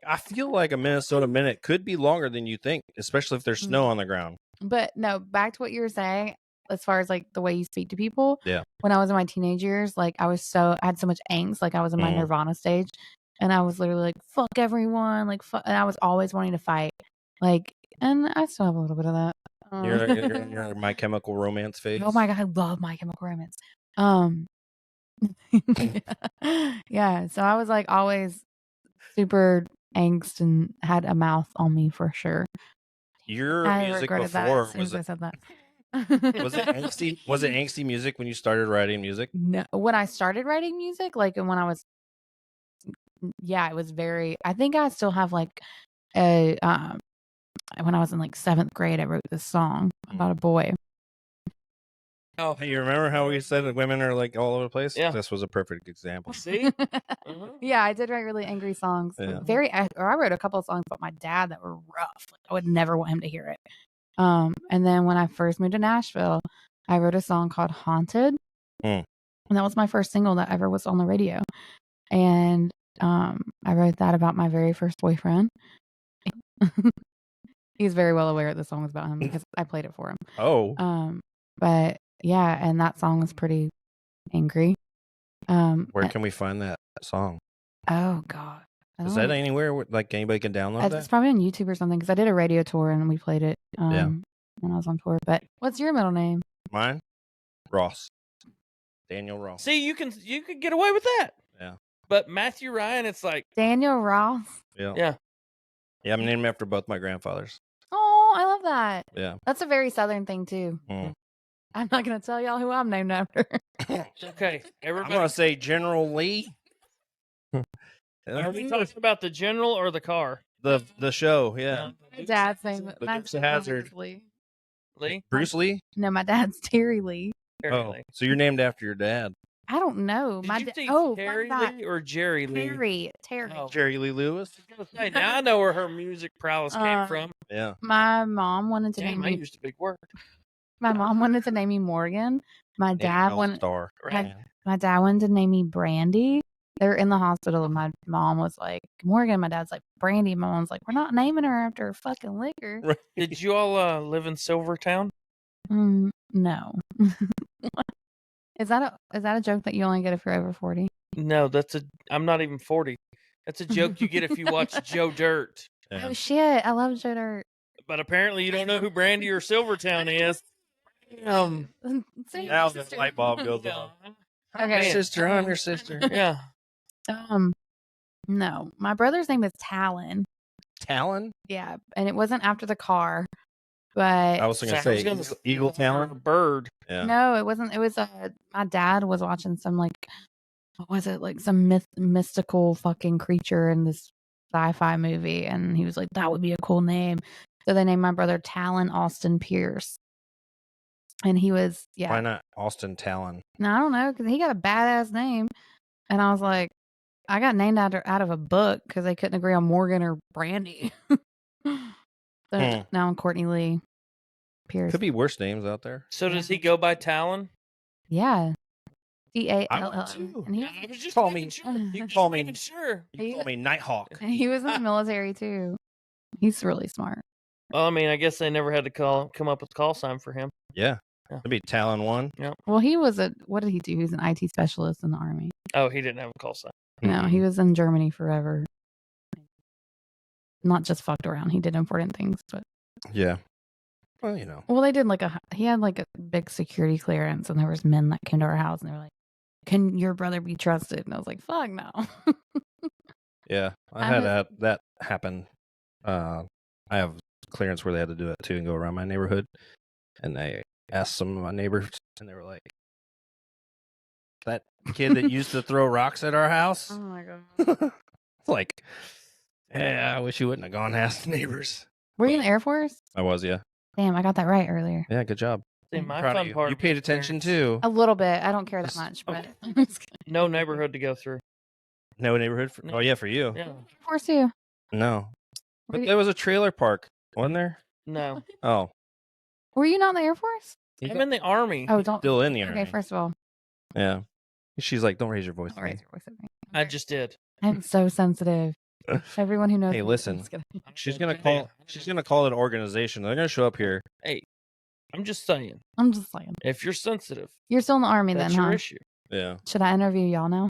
I feel like a Minnesota minute could be longer than you think, especially if there's snow on the ground. But no, back to what you were saying, as far as like the way you speak to people. Yeah. When I was in my teenage years, like I had so much angst, like I was in my Nirvana stage, and I was literally like, fuck everyone, like fuck, and I was always wanting to fight, like, and I still have a little bit of that. You're My Chemical Romance phase. Oh my god, I love My Chemical Romance. Yeah, so I was like always super angst and had a mouth on me for sure. Your music before as I said that. Was it angsty? Was it angsty music when you started writing music? No, when I started writing music, like, and when I was, it was very. I think I still have like a. When I was in like 7th grade, I wrote this song about a boy. Oh, hey, you remember how we said that women are like all over the place? Yeah, this was a perfect example. See, yeah, I did write really angry songs. Yeah. I wrote a couple of songs about my dad that were rough. Like, I would never want him to hear it. And then when I first moved to Nashville, I wrote a song called "Haunted," and that was my first single that ever was on the radio. And I wrote that about my very first boyfriend. He's very well aware the song was about him because I played it for him. Oh. But yeah, and that song was pretty angry. Where can we find that song? Oh God. Is that anywhere like anybody can download that? It's probably on YouTube or something, because I did a radio tour and we played it when I was on tour. But what's your middle name? Mine? Ross. Daniel Ross. See, you can get away with that. Yeah. But Matthew Ryan, it's like Daniel Ross. Yeah. Yeah, I'm named after both my grandfathers. Oh, I love that. Yeah. That's a very Southern thing too. I'm not gonna tell y'all who I'm named after. Okay. Everybody, I'm gonna say General Lee. Are we talking about the general or the car? The show, yeah. My dad's name. The Dukes of Hazzard. Lee. Bruce Lee? No, my dad's Terry Lee. Oh, so you're named after your dad? I don't know. Did you say Terry Lee or Jerry Lee? Terry. Oh. Jerry Lee Lewis. Now I know where her music prowess came from. Yeah. My mom wanted to name me. I used a big word. My mom wanted to name me Morgan. My dad wanted to name me Brandy. They're in the hospital, and my mom was like, Morgan. My dad's like, Brandy. My mom's like, we're not naming her after fucking liquor. Right. Did you all live in Silvertown? No. Is that a joke that you only get if you're over 40? No, I'm not even 40. That's a joke you get if you watch Joe Dirt. Yeah. Oh shit, I love Joe Dirt. But apparently you don't know who Brandy or Silvertown is. Now the light bulb goes off. Okay, sister, I'm your sister. Yeah. No, my brother's name is Talon. Talon? Yeah, and it wasn't after the car, but I was going to say Eagle Talon. Bird. Yeah. no, it wasn't. It was my dad was watching some like what was it, like some mystical fucking creature in this sci-fi movie, and he was like, that would be a cool name. So they named my brother Talon Austin Pierce, and he was Why not Austin Talon? No, I don't know, because he got a badass name, and I was like, I got named out of a book because they couldn't agree on Morgan or Brandy. So now I'm Courtney Lee Pierce. Could be worse names out there. So does he go by Talon? Yeah. T-A-L-L. And I was just call me. sure. You call me. Sure. You call me Nighthawk. He was in the military too. He's really smart. Well, I mean, I guess they never had to come up with a call sign for him. Yeah. Yeah. It'd be Talon 1. Yeah. Well, he was what did he do? He was an IT specialist in the Army. Oh, he didn't have a call sign. No, he was in Germany forever. Not just fucked around. He did important things, but Yeah. Well, you know. well, they did he had like a big security clearance, and there was men that came to our house, and they were like, "Can your brother be trusted?" And I was like, "Fuck no." Yeah, I had that happen. I have clearance where they had to do it too and go around my neighborhood, and they asked some of my neighbors, and they were like, "That kid that used to throw rocks at our house." Oh my god. It's like, yeah, I wish you wouldn't have gone and asked neighbors. Were you in the Air Force? I was, yeah. Damn, I got that right earlier. Yeah, good job. See, my Proud of fun you. part. You paid attention too. A little bit. I don't care that much, but No neighborhood to go through. No neighborhood. Oh yeah, for you. Yeah. Air Force too. No, but there was a trailer park, wasn't there? No. Oh, Were you not in the Air Force? I'm in the Army. Oh, don't. still in the Army. Okay, first of all, Yeah. She's like, don't raise your voice. don't raise your voice at me. I just did. I'm so sensitive. Everyone who knows. Hey, me, listen. I'm just kidding. She's gonna call. She's gonna call it an organization. They're gonna show up here. Hey, I'm just saying. I'm just saying. If you're sensitive, You're still in the Army that's then, your huh? issue. Yeah. Should I interview y'all now?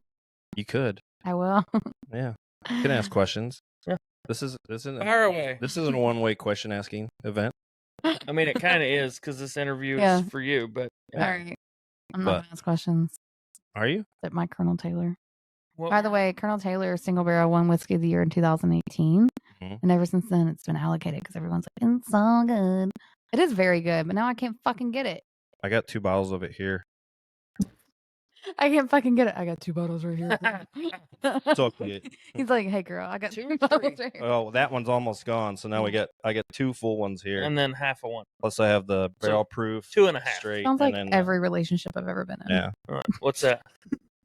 You could. I will. Yeah. You can ask questions. Yeah. This isn't Fire away. This isn't a one-way question asking event. I mean, it kind of is because this interview Yeah. is for you, but All right. I'm not gonna ask questions. Are you? Except my Colonel Taylor. well, By the way, Colonel Taylor Single Barrel won Whiskey of the Year in 2018. Mhm. And ever since then, it's been allocated because everyone's like, it's so good. It is very good, but now I can't fucking get it. I got 2 bottles of it here. I can't fucking get it. I got 2 bottles right here. It's okay. He's like, hey, girl, I got 2 2 or bottles 3? right here. Oh, that one's almost gone. So now I get 2 full ones here. and then half of one. Plus I have the So, barrel proof 2.5. straight. Sounds like and then, every relationship I've ever been in. Yeah. All right. What's that?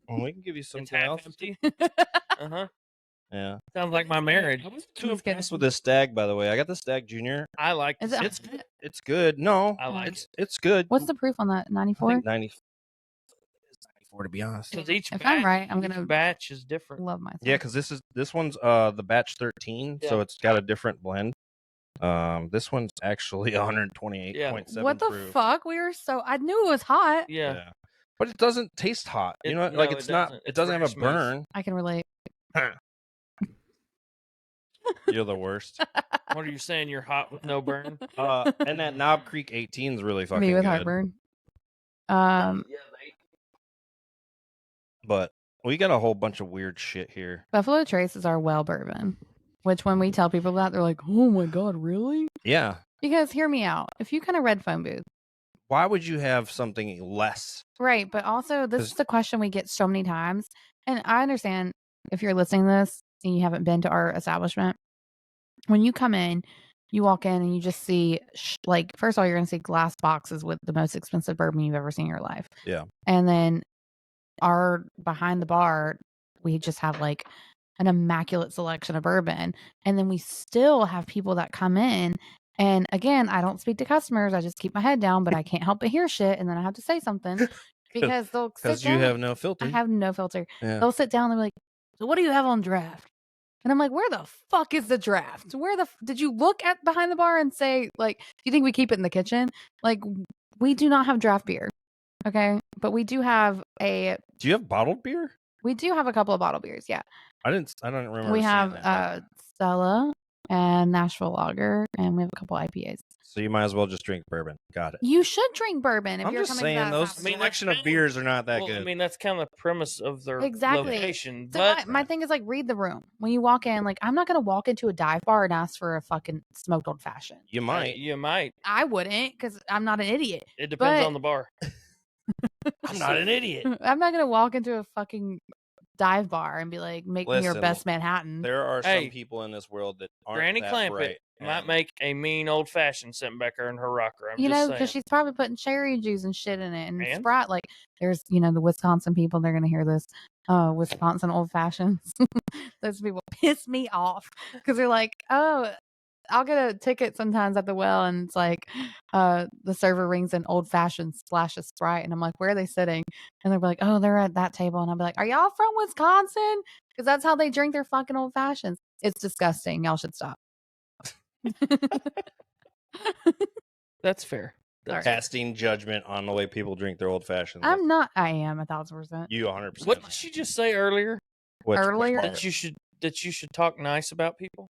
Well, we can give you some It's half else. empty. Uh-huh. Yeah. Sounds like my marriage. I was too impressed with this Stag, by the way. I got the Stag Junior. I like Is this. it? It's good. No, I like it's good. What's the proof on that? I 94? think 90. It's 94 to be honest. Because each If batch, I'm right, I'm each gonna batch is different. love myself. Yeah, because this one's the batch 13, so Yeah. it's got a different blend. This one's actually 128.7 What the proof. fuck? I knew it was hot. Yeah. But it doesn't taste hot. You know, No, like it it's not. doesn't. It It's doesn't very have a smooth. burn. I can relate. You're the worst. What are you saying? You're hot with no burn? And that Knob Creek 18 is really fucking Me with good. heartburn. But we got a whole bunch of weird shit here. Buffalo Trace is our well bourbon, which when we tell people that, they're like, oh my God, really? Yeah. Because hear me out. If you kind of red phone booth, Why would you have something less? right? But also, this 'Cause- is the question we get so many times. And I understand if you're listening to this and you haven't been to our establishment, when you come in, you walk in and you just see, like, first of all, you're going to see glass boxes with the most expensive bourbon you've ever seen in your life. Yeah. And then behind the bar, we just have like an immaculate selection of bourbon. And then we still have people that come in. And again, I don't speak to customers. I just keep my head down, but I can't help but hear shit. And then I have to say something because they'll sit Because you down. have no filter. I have no filter. Yeah. They'll sit down and be like, so what do you have on draft? And I'm like, where the fuck is the draft? Did you look at behind the bar and say, like, do you think we keep it in the kitchen? Like, we do not have draft beer. Okay. But we do have Do you have bottled beer? a couple of bottle beers. Yeah. I don't remember. We seeing have that. Stella and Nashville Lager, and we have a couple IPAs. So you might as well just drink bourbon. Got it. You should drink bourbon if I'm you're just coming saying to those that selection of beers are not that well, good. I mean, that's kind of the premise of their Exactly. location. So But my thing is like, read the room when you walk in. Like, I'm not gonna walk into a dive bar and ask for a fucking smoked old fashioned. You might. you might. I wouldn't, because I'm not an idiot. It depends But- on the bar. I'm not an idiot. I'm not gonna walk into a fucking dive bar and be like, make me your Listen, best Manhattan. There are Hey, some people in this world that aren't Granny that Clampett bright. might and- make a mean old fashioned sitting back there in her rocker. I'm You just know, saying. because she's probably putting cherry juice and shit in it and And? Sprite. Like, there's, the Wisconsin people, they're gonna hear this. Wisconsin old fashions. Those people piss me off because they're like, oh, I'll get a ticket sometimes at the well, and it's like, the server rings an old fashioned splash of Sprite, and I'm like, where are they sitting? And they're like, oh, they're at that table, and I'll be like, are y'all from Wisconsin? Because that's how they drink their fucking old fashions. It's disgusting. Y'all should stop. That's fair. Sorry. casting judgment on the way people drink their old fashions. I'm not. I am 1,000%. You 100%. What did she just say earlier? Earlier? part? That you should talk nice about people.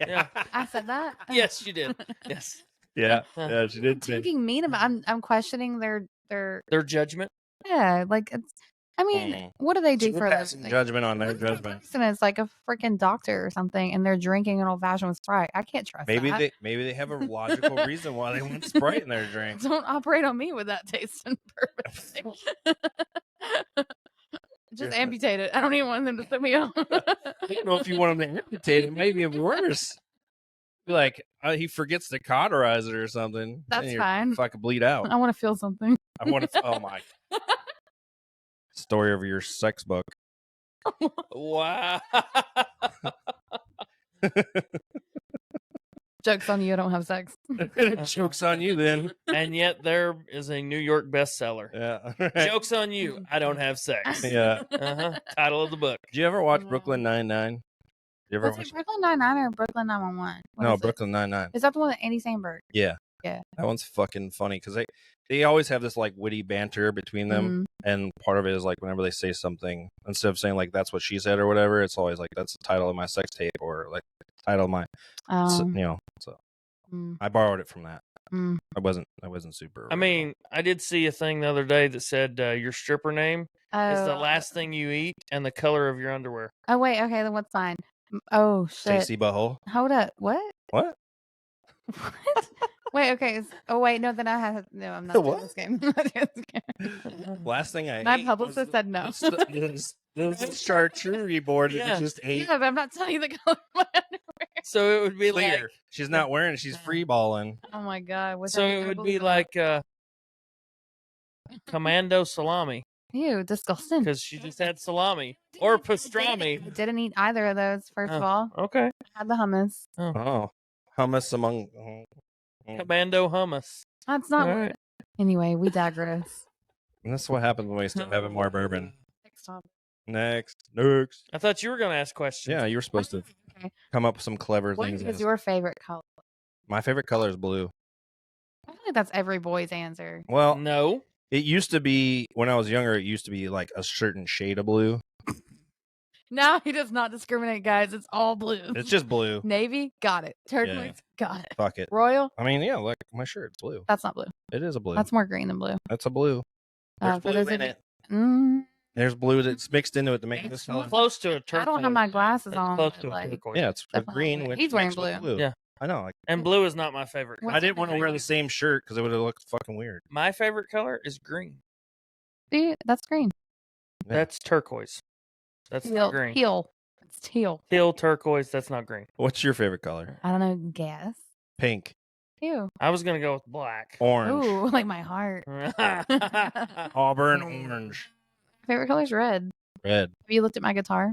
Yeah. I said that. Yes, you did. Yes. Yeah, Huh. yeah, she did. Talking mean about. I'm questioning their. Their judgment. Yeah, like it's. I mean, what do they do You're for a passing living? judgment on their What if the judgment. person is like a freaking doctor or something, and they're drinking an old fashioned with Sprite? I can't trust Maybe that. they have a logical reason why they want Sprite in their drink. Don't operate on me with that taste and bourbon. Just Yeah. amputate it. I don't even want them to put me on. I don't know if you want him to amputate it. Maybe it's worse. Be like he forgets to cauterize it or something. That's and you're fine. Fucking bleed out. I want to feel something. I want to. Oh my. Story of your sex book. Wow. Joke's on you. I don't have sex. Joke's on you then. And yet there is a New York bestseller. Yeah. Joke's on you. I don't have sex. Yeah. Uh-huh. Title of the book. Did you ever watch No. Brooklyn Nine-Nine? Did you ever Was watch? it Brooklyn Nine-Nine or Brooklyn 911? No, Brooklyn Nine-Nine. Is that the one with Andy Samberg? Yeah. Yeah. That one's fucking funny because they always have this like witty banter between them, and part of it is like whenever they say something, instead of saying like that's what she said or whatever, it's always like that's the title of my sex tape or like title of my, So mm, I borrowed it from that. mm. I wasn't super. I mean, I did see a thing the other day that said your stripper name is the last thing you eat and the color of your underwear. Oh, wait. Okay, then what's mine? Oh, shit. Stacy Butthole. Hold up. What? What? What? Wait, okay. Oh, wait. No, then I have. No, I'm not doing What? this game. I'm not doing this game. Last thing I My ate publicist said no. was the charcuterie board that Yeah. you just ate. Yeah, but I'm not telling you the color of my underwear. So it would be Clear. like She's not wearing it. She's free balling. Oh, my God. Which so I it would believe be in that. like commando salami Ew, disgusting. because she just had salami or I pastrami. didn't eat either of those, first of all. Okay. I had the hummus. Oh, hummus among. Commando hummus. That's not. All right. Anyway, we digress. And that's what happens when we start having more bourbon. Next topic. Next. I thought you were going to ask questions. Yeah, you were supposed to Okay. come up with some clever What things. is your favorite color? My favorite color is blue. I feel like that's every boy's answer. Well, No. it used to be when I was younger. It used to be like a certain shade of blue. Now he does not discriminate, guys. It's all blue. It's just blue. Navy, got it. Turquoise, got it. Fuck it. Royal, I mean, yeah, look, my shirt, it's blue. that's not blue. It is a blue. That's more green than blue. That's a blue. There's for blue those in of it. you- Mm, There's blue that's mixed into it to make this color. Close to a turquoise. I don't have my glasses It's on. close but, to a like, turquoise. Yeah, it's a Definitely. green. Which He's wearing mixed with blue. Yeah. I know. And blue is not my favorite color. I didn't want to wear the same shirt because it would have looked fucking weird. My favorite color is green. See, that's green. Yeah. That's turquoise. That's not green. Teal. It's teal. Teal turquoise. That's not green. What's your favorite color? I don't know. Guess. Pink, Ew. I was gonna go with black. orange, Ooh, like my heart. auburn, orange, Favorite color is red. red. Have you looked at my guitar?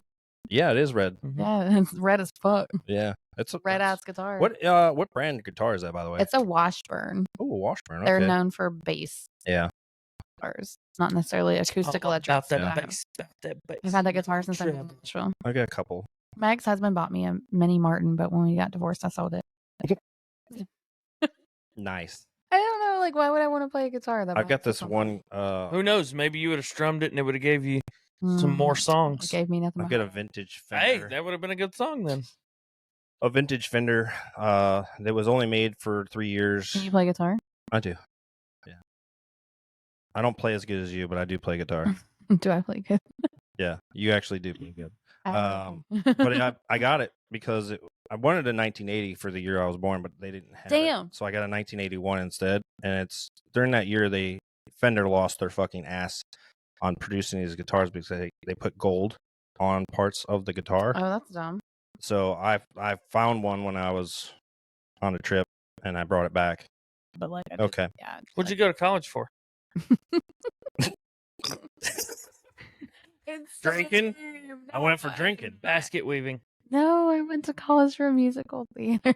Yeah, it is red. Yeah, it's red as fuck. Yeah, it's a Red that's- ass guitar. What brand guitar is that, by the way? It's a Washburn. Oh, Washburn. They're Okay. known for bass Yeah. guitars, not necessarily acoustic electric. About that Yeah. bass. About that bass. I've had that guitar since I moved Treble. to Nashville. I got a couple. My ex-husband bought me a mini Martin, but when we got divorced, I sold it. Nice. I don't know, like, why would I want to play a guitar? That I've got this belongs to one. Who knows? Maybe you would have strummed it and it would have gave you someone? some more It songs. gave me nothing. I've but got a vintage Hey, Fender. that would have been a good song then. A vintage Fender. That was only made for 3 years. Can you play guitar? I do. Yeah. I don't play as good as you, but I do play guitar. Do I play good? Yeah, you actually do play good. Oh. But I got it because I wanted a 1980 for the year I was born, but they didn't have it. So I got a 1981 instead. And it's during that year Fender lost their fucking ass on producing these guitars because they put gold on parts of the guitar. Oh, that's dumb. So I found one when I was on a trip and I brought it back. But like, okay, yeah. What'd you go to college for? Drinking. I went for drinking. Basket weaving. No, I went to college for musical theater.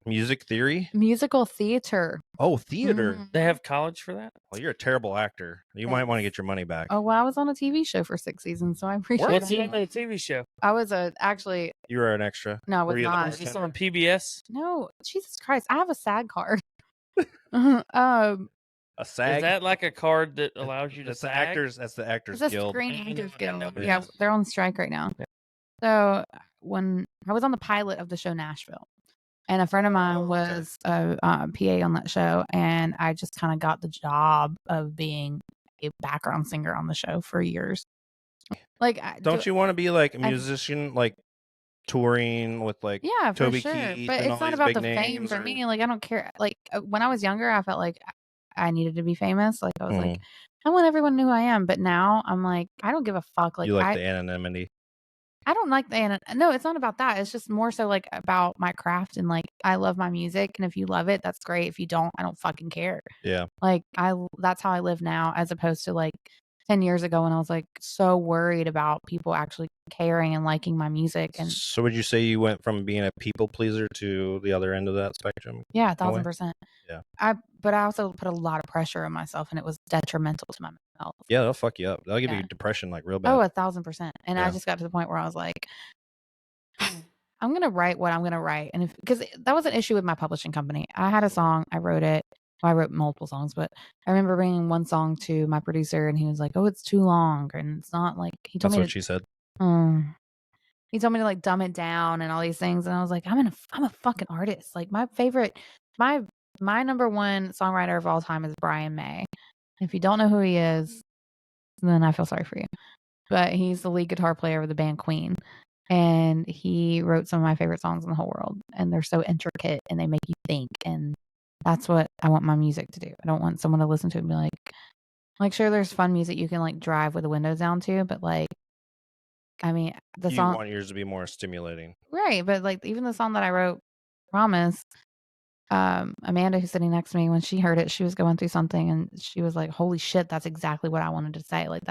Music theory? Musical theater. Oh, theater. They have college for that? Well, you're a terrible actor. You might want to get your money back. Oh, well, I was on a TV show for 6 seasons, so I appreciate What's it. the name of the TV show? I was actually. You were an extra. No, I was Were you the not. Is this on PBS? No, Jesus Christ. I have a SAG card. A SAG? Is that like a card that allows you to That's SAG? That's the Actors It's a Guild. Screen Actors Guild. Yeah. Yeah, they're on strike right now. Yeah. So when I was on the pilot of the show Nashville, and a friend of mine was a PA on that show, and I just kind of got the job of being a background singer on the show for years. Like, Don't you want to be like a musician, like touring with like yeah, for Toby sure. Keith But and it's all not these about big the fame names, for or- me. Like, I don't care. Like, when I was younger, I felt like I needed to be famous. Like, I was like, I want everyone to know who I am. But now I'm like, I don't give a fuck. Like, you like the anonymity. I don't like no, it's not about that. It's just more so like about my craft, and like, I love my music, and if you love it, that's great. If you don't, I don't fucking care. Yeah. Like, that's how I live now, as opposed to like 10 years ago when I was like so worried about people actually caring and liking my music. And so would you say you went from being a people pleaser to the other end of that spectrum? Yeah, 1000%. Yeah. But I also put a lot of pressure on myself, and it was detrimental to my mental health. Yeah, they'll fuck you up. They'll give you depression like real bad. Oh, 1000%. And I just got to the point where I was like, I'm going to write what I'm going to write. And because that was an issue with my publishing company. I had a song, I wrote it. Well, I wrote multiple songs, but I remember bringing one song to my producer, and he was like, "Oh, it's too long." And it's not like, he told That's me what she said. He told me to like dumb it down and all these things. And I was like, I'm a fucking artist. Like, my favorite, my number one songwriter of all time is Brian May. If you don't know who he is, then I feel sorry for you. But he's the lead guitar player of the band Queen. And he wrote some of my favorite songs in the whole world. And they're so intricate and they make you think. And that's what I want my music to do. I don't want someone to listen to it and be like, sure, there's fun music you can like drive with the windows down to, but like, I mean, the song. You want yours to be more stimulating. Right. But like, even the song that I wrote, Promise, Amanda, who's sitting next to me, when she heard it, she was going through something and she was like, holy shit, that's exactly what I wanted to say. Like,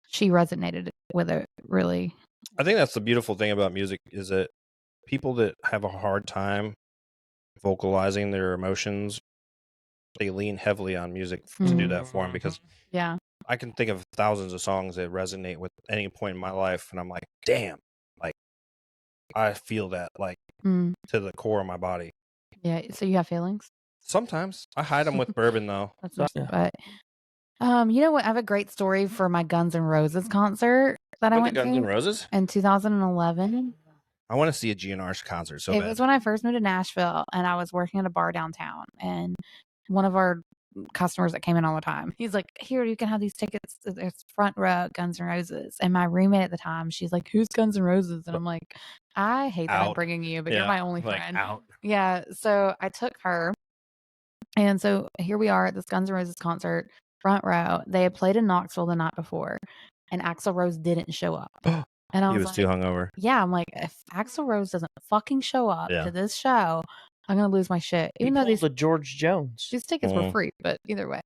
she resonated with it really. I think that's the beautiful thing about music is that people that have a hard time vocalizing their emotions, they lean heavily on music to do that for them, because I can think of thousands of songs that resonate with any point in my life, and I'm like, damn, like I feel that like to the core of my body. Yeah. So you have feelings? Sometimes I hide them with bourbon though. But you know what? I have a great story for my Guns N' Roses concert that I went to. Guns N' Roses in 2011. I want to see a GNR concert so bad. It was when I first moved to Nashville, and I was working at a bar downtown, and one of our customers that came in all the time, he's like, "Here, you can have these tickets. It's front row, Guns N' Roses." And my roommate at the time, she's like, "Who's Guns N' Roses?" And I'm like, "I hate that I'm bringing you, but you're my only friend." Yeah. So I took her, and so here we are at this Guns N' Roses concert, front row. They had played in Knoxville the night before, and Axl Rose didn't show up. And I he was was too hungover. Yeah, I'm like, if Axl Rose doesn't fucking show up to this show, I'm gonna lose my shit. Even though the George Jones, these tickets were free, but either way,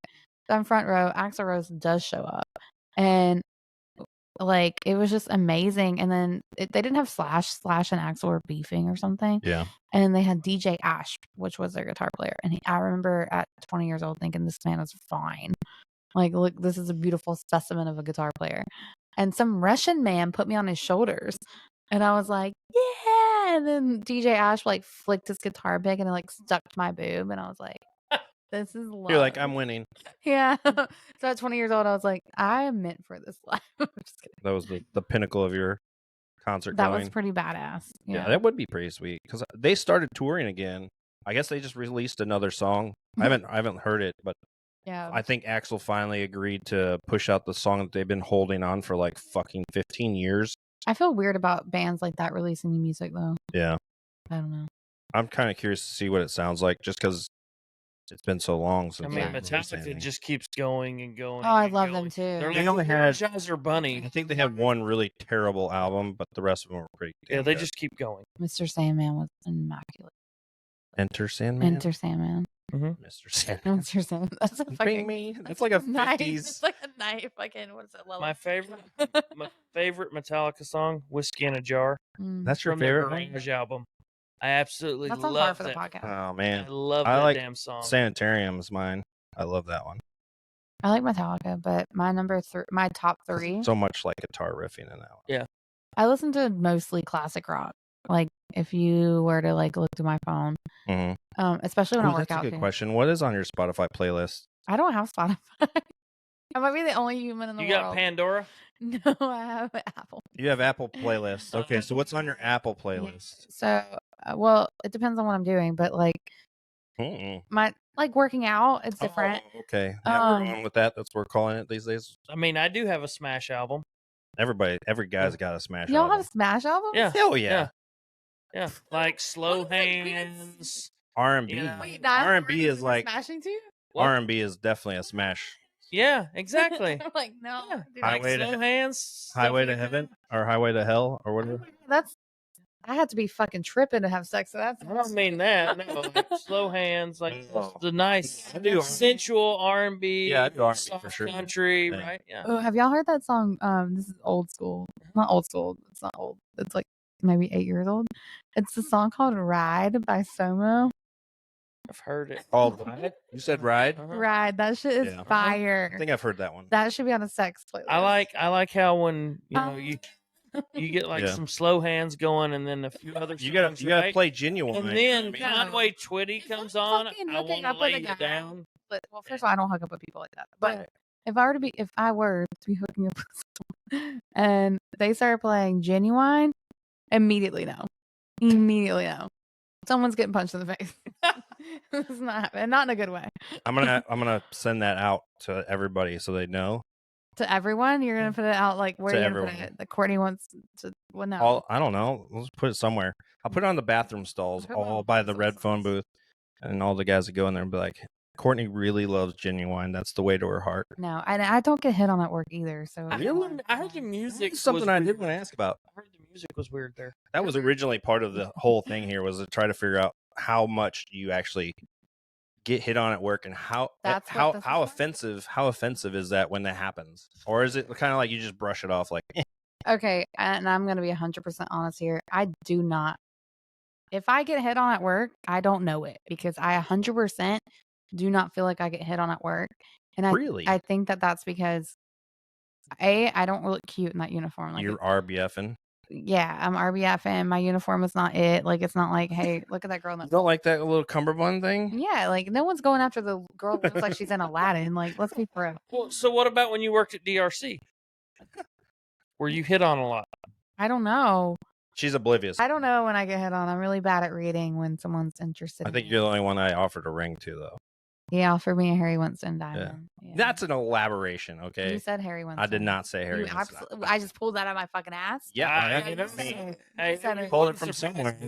so I'm front row. Axl Rose does show up, and like, it was just amazing. And then they didn't have Slash and Axl were beefing or something. Yeah, and they had DJ Ash, which was their guitar player, and I remember at 20 years old thinking this man was fine. Like, look, this is a beautiful specimen of a guitar player. And some Russian man put me on his shoulders, and I was like, yeah. And then DJ Ash like flicked his guitar pick and it like stuck to my boob, and I was like, this is love. You're like, I'm winning. Yeah. So at 20 years old, I was like, I am meant for this life. I'm just kidding. That was the pinnacle of your concert That going. was pretty badass. Yeah, that would be pretty sweet because they started touring again. I guess they just released another song. I haven't heard it, but Yeah. I think Axl finally agreed to push out the song that they've been holding on for like fucking 15 years. I feel weird about bands like that releasing new music though. Yeah. I don't know. I'm kind of curious to see what it sounds like just because it's been so long since. I mean, Metallica just keeps going and going. Oh, I love them too. They only had Energizer Bunny. I think they had one really terrible album, but the rest of them were pretty good. Yeah, they just keep going. Mr. Sandman was immaculate. Enter Sandman? Enter Sandman. Mm-hmm. Mr. Sandman. Mr. Sandman. That's a fucking me. That's like a 50s. It's like a knife. Fucking, what is it? My favorite Metallica song, "Whiskey in a Jar." That's your from favorite their Garage album. I absolutely That's on love par for the that. podcast. Oh man, I love that like damn song. Sanitarium is mine. I love that one. I like Metallica, but my top three. So much like guitar riffing in that one. Yeah. I listen to mostly classic rock. Like if you were to like look through my phone, especially when I work out. That's a good question. What is on your Spotify playlist? I don't have Spotify. I might be the only human in the world. You got Pandora? No, I have Apple. You have Apple playlists. Okay, so what's on your Apple playlist? So, well, it depends on what I'm doing, but like my like working out, it's different. Oh, okay, yeah, we're going with that. That's what we're calling it these days. I mean, I do have a Smash album. Every guy's got a Smash. Y'all album. have Smash albums? Yeah. Hell yeah. Yeah. Like Slow Hands. R&B. Wait, R&B is like smashing too. R&B is definitely a smash. Yeah, exactly. I'm like, no. Yeah. Dude, Highway Slow to Hands. Highway to Heaven or Highway to Hell or whatever. I had to be fucking tripping to have sex. So that's. I don't mean that. No, like Slow Hands, like the nice, I do sensual R&B. Yeah, I do R&B soft for sure. Country, Yeah. right? Yeah. Oh, have y'all heard that song? This is old school. Not old school. It's not old. It's like maybe 8 years old. It's a song called "Ride" by Somo. I've heard it. Oh, Ride? You said Ride? Ride. That shit is fire. I think I've heard that one. That should be on a sex playlist. I like how when you get like some Slow Hands going, and then a few other songs, you gotta play Genuine, and then Conway Twitty comes on. I want to lay it down. But well, first of all, I don't hook up with people like that. But if I were to be hooking up with someone and they started playing Genuine, immediately no. Someone's getting punched in the face. It's not happening. Not in a good way. I'm gonna send that out to everybody so they know. To everyone, you're gonna put it out like where you're gonna put it. The Courtney wants to. Well, no. I don't know. Let's put it somewhere. I'll put it on the bathroom stalls, all by the red phone booth, and all the guys that go in there and be like, "Courtney really loves Genuine. That's the way to her heart." No, I don't get hit on at work either. So I heard the music. Something I did want to ask about. I heard the music was weird there. That was originally part of the whole thing here, was to try to figure out how much you actually get hit on at work, and how offensive is that when that happens, or is it kind of like you just brush it off like? Okay, and I'm gonna be 100% honest here. I do not. If I get hit on at work, I don't know it because I 100% do not feel like I get hit on at work, and I think that's because I don't look cute in that uniform. Like you're RBFing. Yeah, I'm RBFing. My uniform is not it. Like it's not like, hey, look at that girl. You don't like that little cummerbund thing? Yeah, like no one's going after the girl that looks like she's in Aladdin. Like, let's be for real. Well, so what about when you worked at DRC? Were you hit on a lot? I don't know. She's oblivious. I don't know when I get hit on. I'm really bad at reading when someone's interested. I think you're the only one I offered a ring to, though. He offered me a Harry Winston diamond. Yeah. That's an elaboration, okay? You said Harry Winston. I did not say Harry Winston. I just pulled that out of my fucking ass. Yeah, I pulled it from somewhere.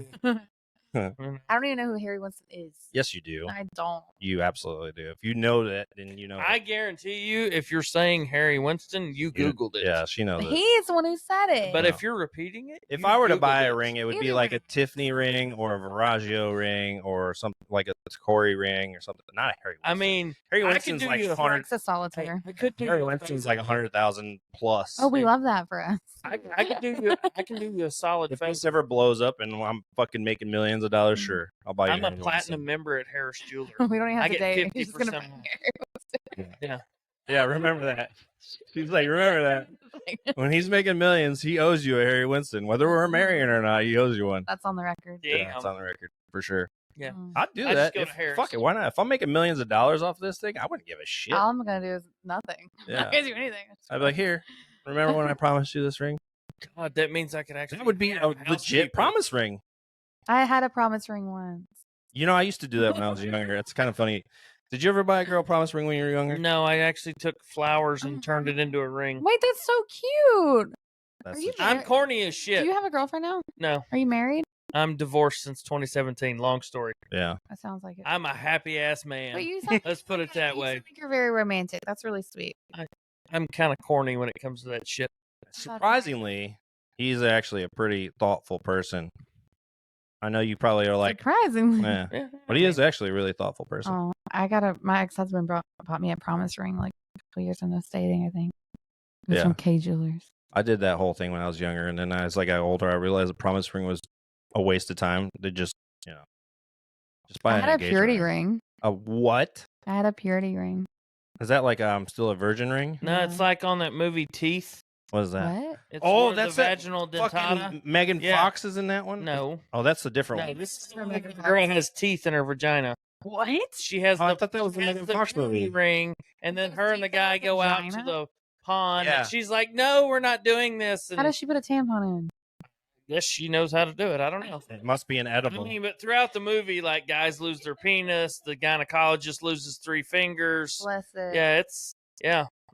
I don't even know who Harry Winston is. Yes, you do. I don't. You absolutely do. If you know that, then you know. I guarantee you, if you're saying Harry Winston, you Googled it. Yeah, she knows it. He's the one who said it. But if you're repeating it, if I were to buy a ring, it would be like a Tiffany ring or a Verragio ring or something like a Corey ring or something. Not a Harry Winston. I mean, Harry Winston's like 100. It's a solitaire. Harry Winston's like 100,000 plus. Oh, we love that for us. I can do you a solid. If this ever blows up and I'm fucking making millions of dollars, sure, I'll buy you. I'm a platinum member at Harris Jewelry. We don't even have to date. He's just gonna Yeah, remember that. She's like, remember that. When he's making millions, he owes you a Harry Winston. Whether we're marrying or not, he owes you one. That's on the record. Yeah, it's on the record for sure. Yeah, I'd do that. Fuck it, why not? If I'm making millions of dollars off this thing, I wouldn't give a shit. All I'm gonna do is nothing. Yeah. I'm not gonna do anything. I'd be like, here, remember when I promised you this ring? God, that means I could actually. That would be a legit promise ring. I had a promise ring once. You know, I used to do that when I was younger. It's kind of funny. Did you ever buy a girl a promise ring when you were younger? No, I actually took flowers and turned it into a ring. Wait, that's so cute. I'm corny as shit. Do you have a girlfriend now? No. Are you married? I'm divorced since 2017. Long story. Yeah. That sounds like it. I'm a happy ass man. But you sound Let's put it that way. You think you're very romantic. That's really sweet. I'm kind of corny when it comes to that shit. Surprisingly, he's actually a pretty thoughtful person. I know you probably are like surprisingly, yeah, but he is actually a really thoughtful person. Oh, my ex-husband bought me a promise ring like a couple years into dating, I think. It was from K Jewelers. I did that whole thing when I was younger, and then as I got older, I realized a promise ring was a waste of time. They just buy an engagement ring. I had a purity ring. A what? I had a purity ring. Is that like still a virgin ring? No, it's like on that movie Teeth. What is that? What? It's that's the vaginal dentata. Megan Fox is in that one? No. Oh, that's the different one. This is the girl has teeth in her vagina. What? She has I thought that was the Megan Fox movie. Ring, and then her and the guy go out to the pond, and she's like, "No, we're not doing this." And how does she put a tampon in? Yes, she knows how to do it. I don't know. It must be an edible. I mean, but throughout the movie, like guys lose their penis, the gynecologist loses 3 fingers. Bless it. Yeah, it's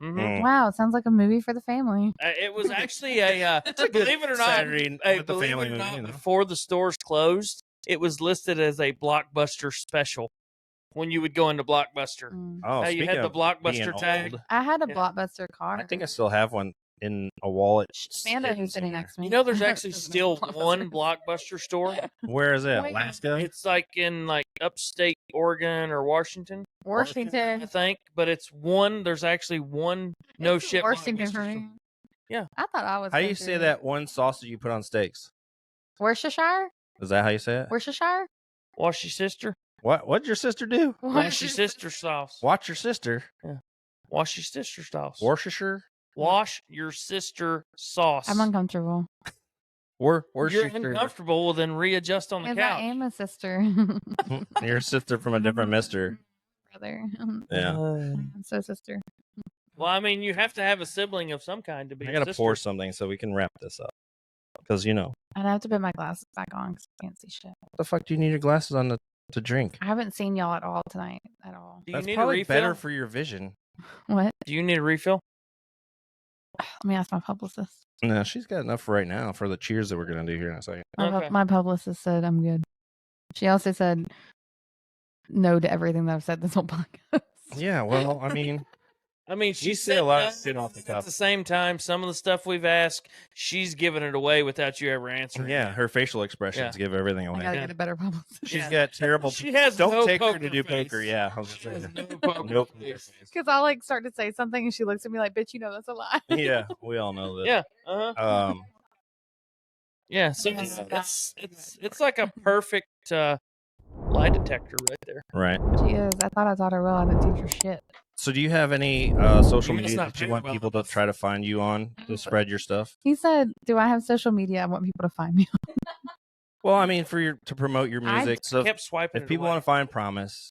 Mm-hmm. Wow, it sounds like a movie for the family. It was actually a believe it or not, Saturday with the family movie, you know? Before the stores closed, it was listed as a Blockbuster special. When you would go into Blockbuster, oh, you had the Blockbuster tag. I had a Blockbuster card. I think I still have one in a wallet. Amanda, who's sitting next to me. You know, there's actually still one Blockbuster store. Where is it? Alaska? It's like in like upstate Oregon or Washington. Washington, I think, but it's one. There's actually one. No shit. Washington for me. Yeah, I thought I was. How do you say that one sausage you put on steaks? Worcestershire. Is that how you say it? Worcestershire. Wash your sister. What'd your sister do? Wash your sister sauce. Watch your sister. Yeah. Wash your sister sauce. Worcestershire. Wash your sister sauce. I'm uncomfortable. You're uncomfortable. Well, then readjust on the couch. I am a sister. You're a sister from a different mister. Brother. Yeah. I'm so sister. Well, I mean, you have to have a sibling of some kind to be. I gotta pour something so we can wrap this up. Because I'd have to put my glasses back on because I can't see shit. What the fuck do you need your glasses on to drink? I haven't seen y'all at all tonight. At all. Do you That's need probably a refill? better for your vision. What? Do you need a refill? Let me ask my publicist. No, she's got enough for right now for the cheers that we're gonna do here in a second. My publicist said I'm good. She also said no to everything that I've said this whole podcast. Yeah, well, I mean, she said a lot of shit off the cuff. At the same time, some of the stuff we've asked, she's giving it away without you ever answering. Yeah, her facial expressions give everything away. I gotta get a better publicist. She's got terrible. She has don't take her to do poker. Yeah, I was just saying. Nope. Because I'll start to say something and she looks at me like, "Bitch, you know that's a lie." Yeah, we all know that. Yeah. Yeah. So it's like a perfect lie detector right there. Right. She is. I thought I taught her well. I didn't teach her shit. So do you have any social media that you want people to try to find you on to spread your stuff? He said, "Do I have social media? I want people to find me on." Well, I mean, to promote your music. So kept swiping. If people want to find Promise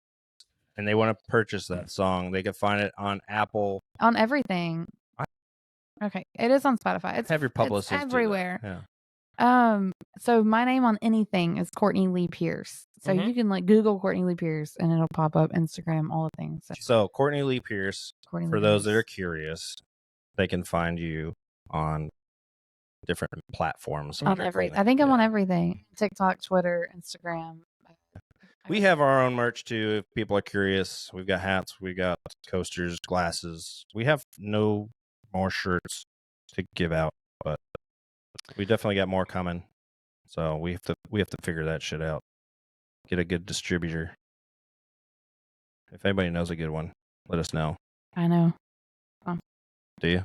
and they want to purchase that song, they can find it on Apple. On everything. Okay, it is on Spotify. It's have your publicist everywhere. Yeah. So my name on anything is Courtney Lee Pierce. So you can Google Courtney Lee Pierce and it'll pop up. Instagram, all the things. So Courtney Lee Pierce. For those that are curious, they can find you on different platforms. On everything. I think I'm on everything. TikTok, Twitter, Instagram. We have our own merch too. If people are curious, we've got hats, we got coasters, glasses. We have no more shirts to give out, but we definitely got more coming. So we have to figure that shit out. Get a good distributor. If anybody knows a good one, let us know. I know. Do you?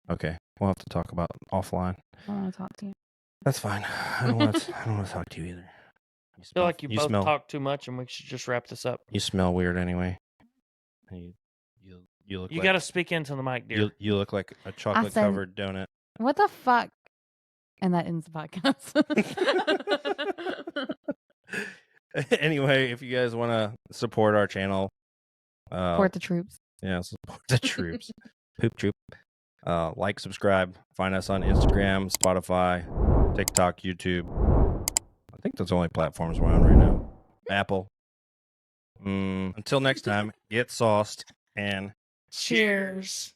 Okay, we'll have to talk about offline. I want to talk to you. That's fine. I don't want to talk to you either. I feel like you both talk too much, and we should just wrap this up. You smell weird anyway. You look. You got to speak into the mic, dear. You look like a chocolate covered donut. What the fuck? And that ends the podcast. Anyway, if you guys want to support our channel, support the troops. Yeah, support the troops. Poop troop. Like, subscribe. Find us on Instagram, Spotify, TikTok, YouTube. I think that's the only platforms we're on right now. Apple. Until next time, get sauced and cheers.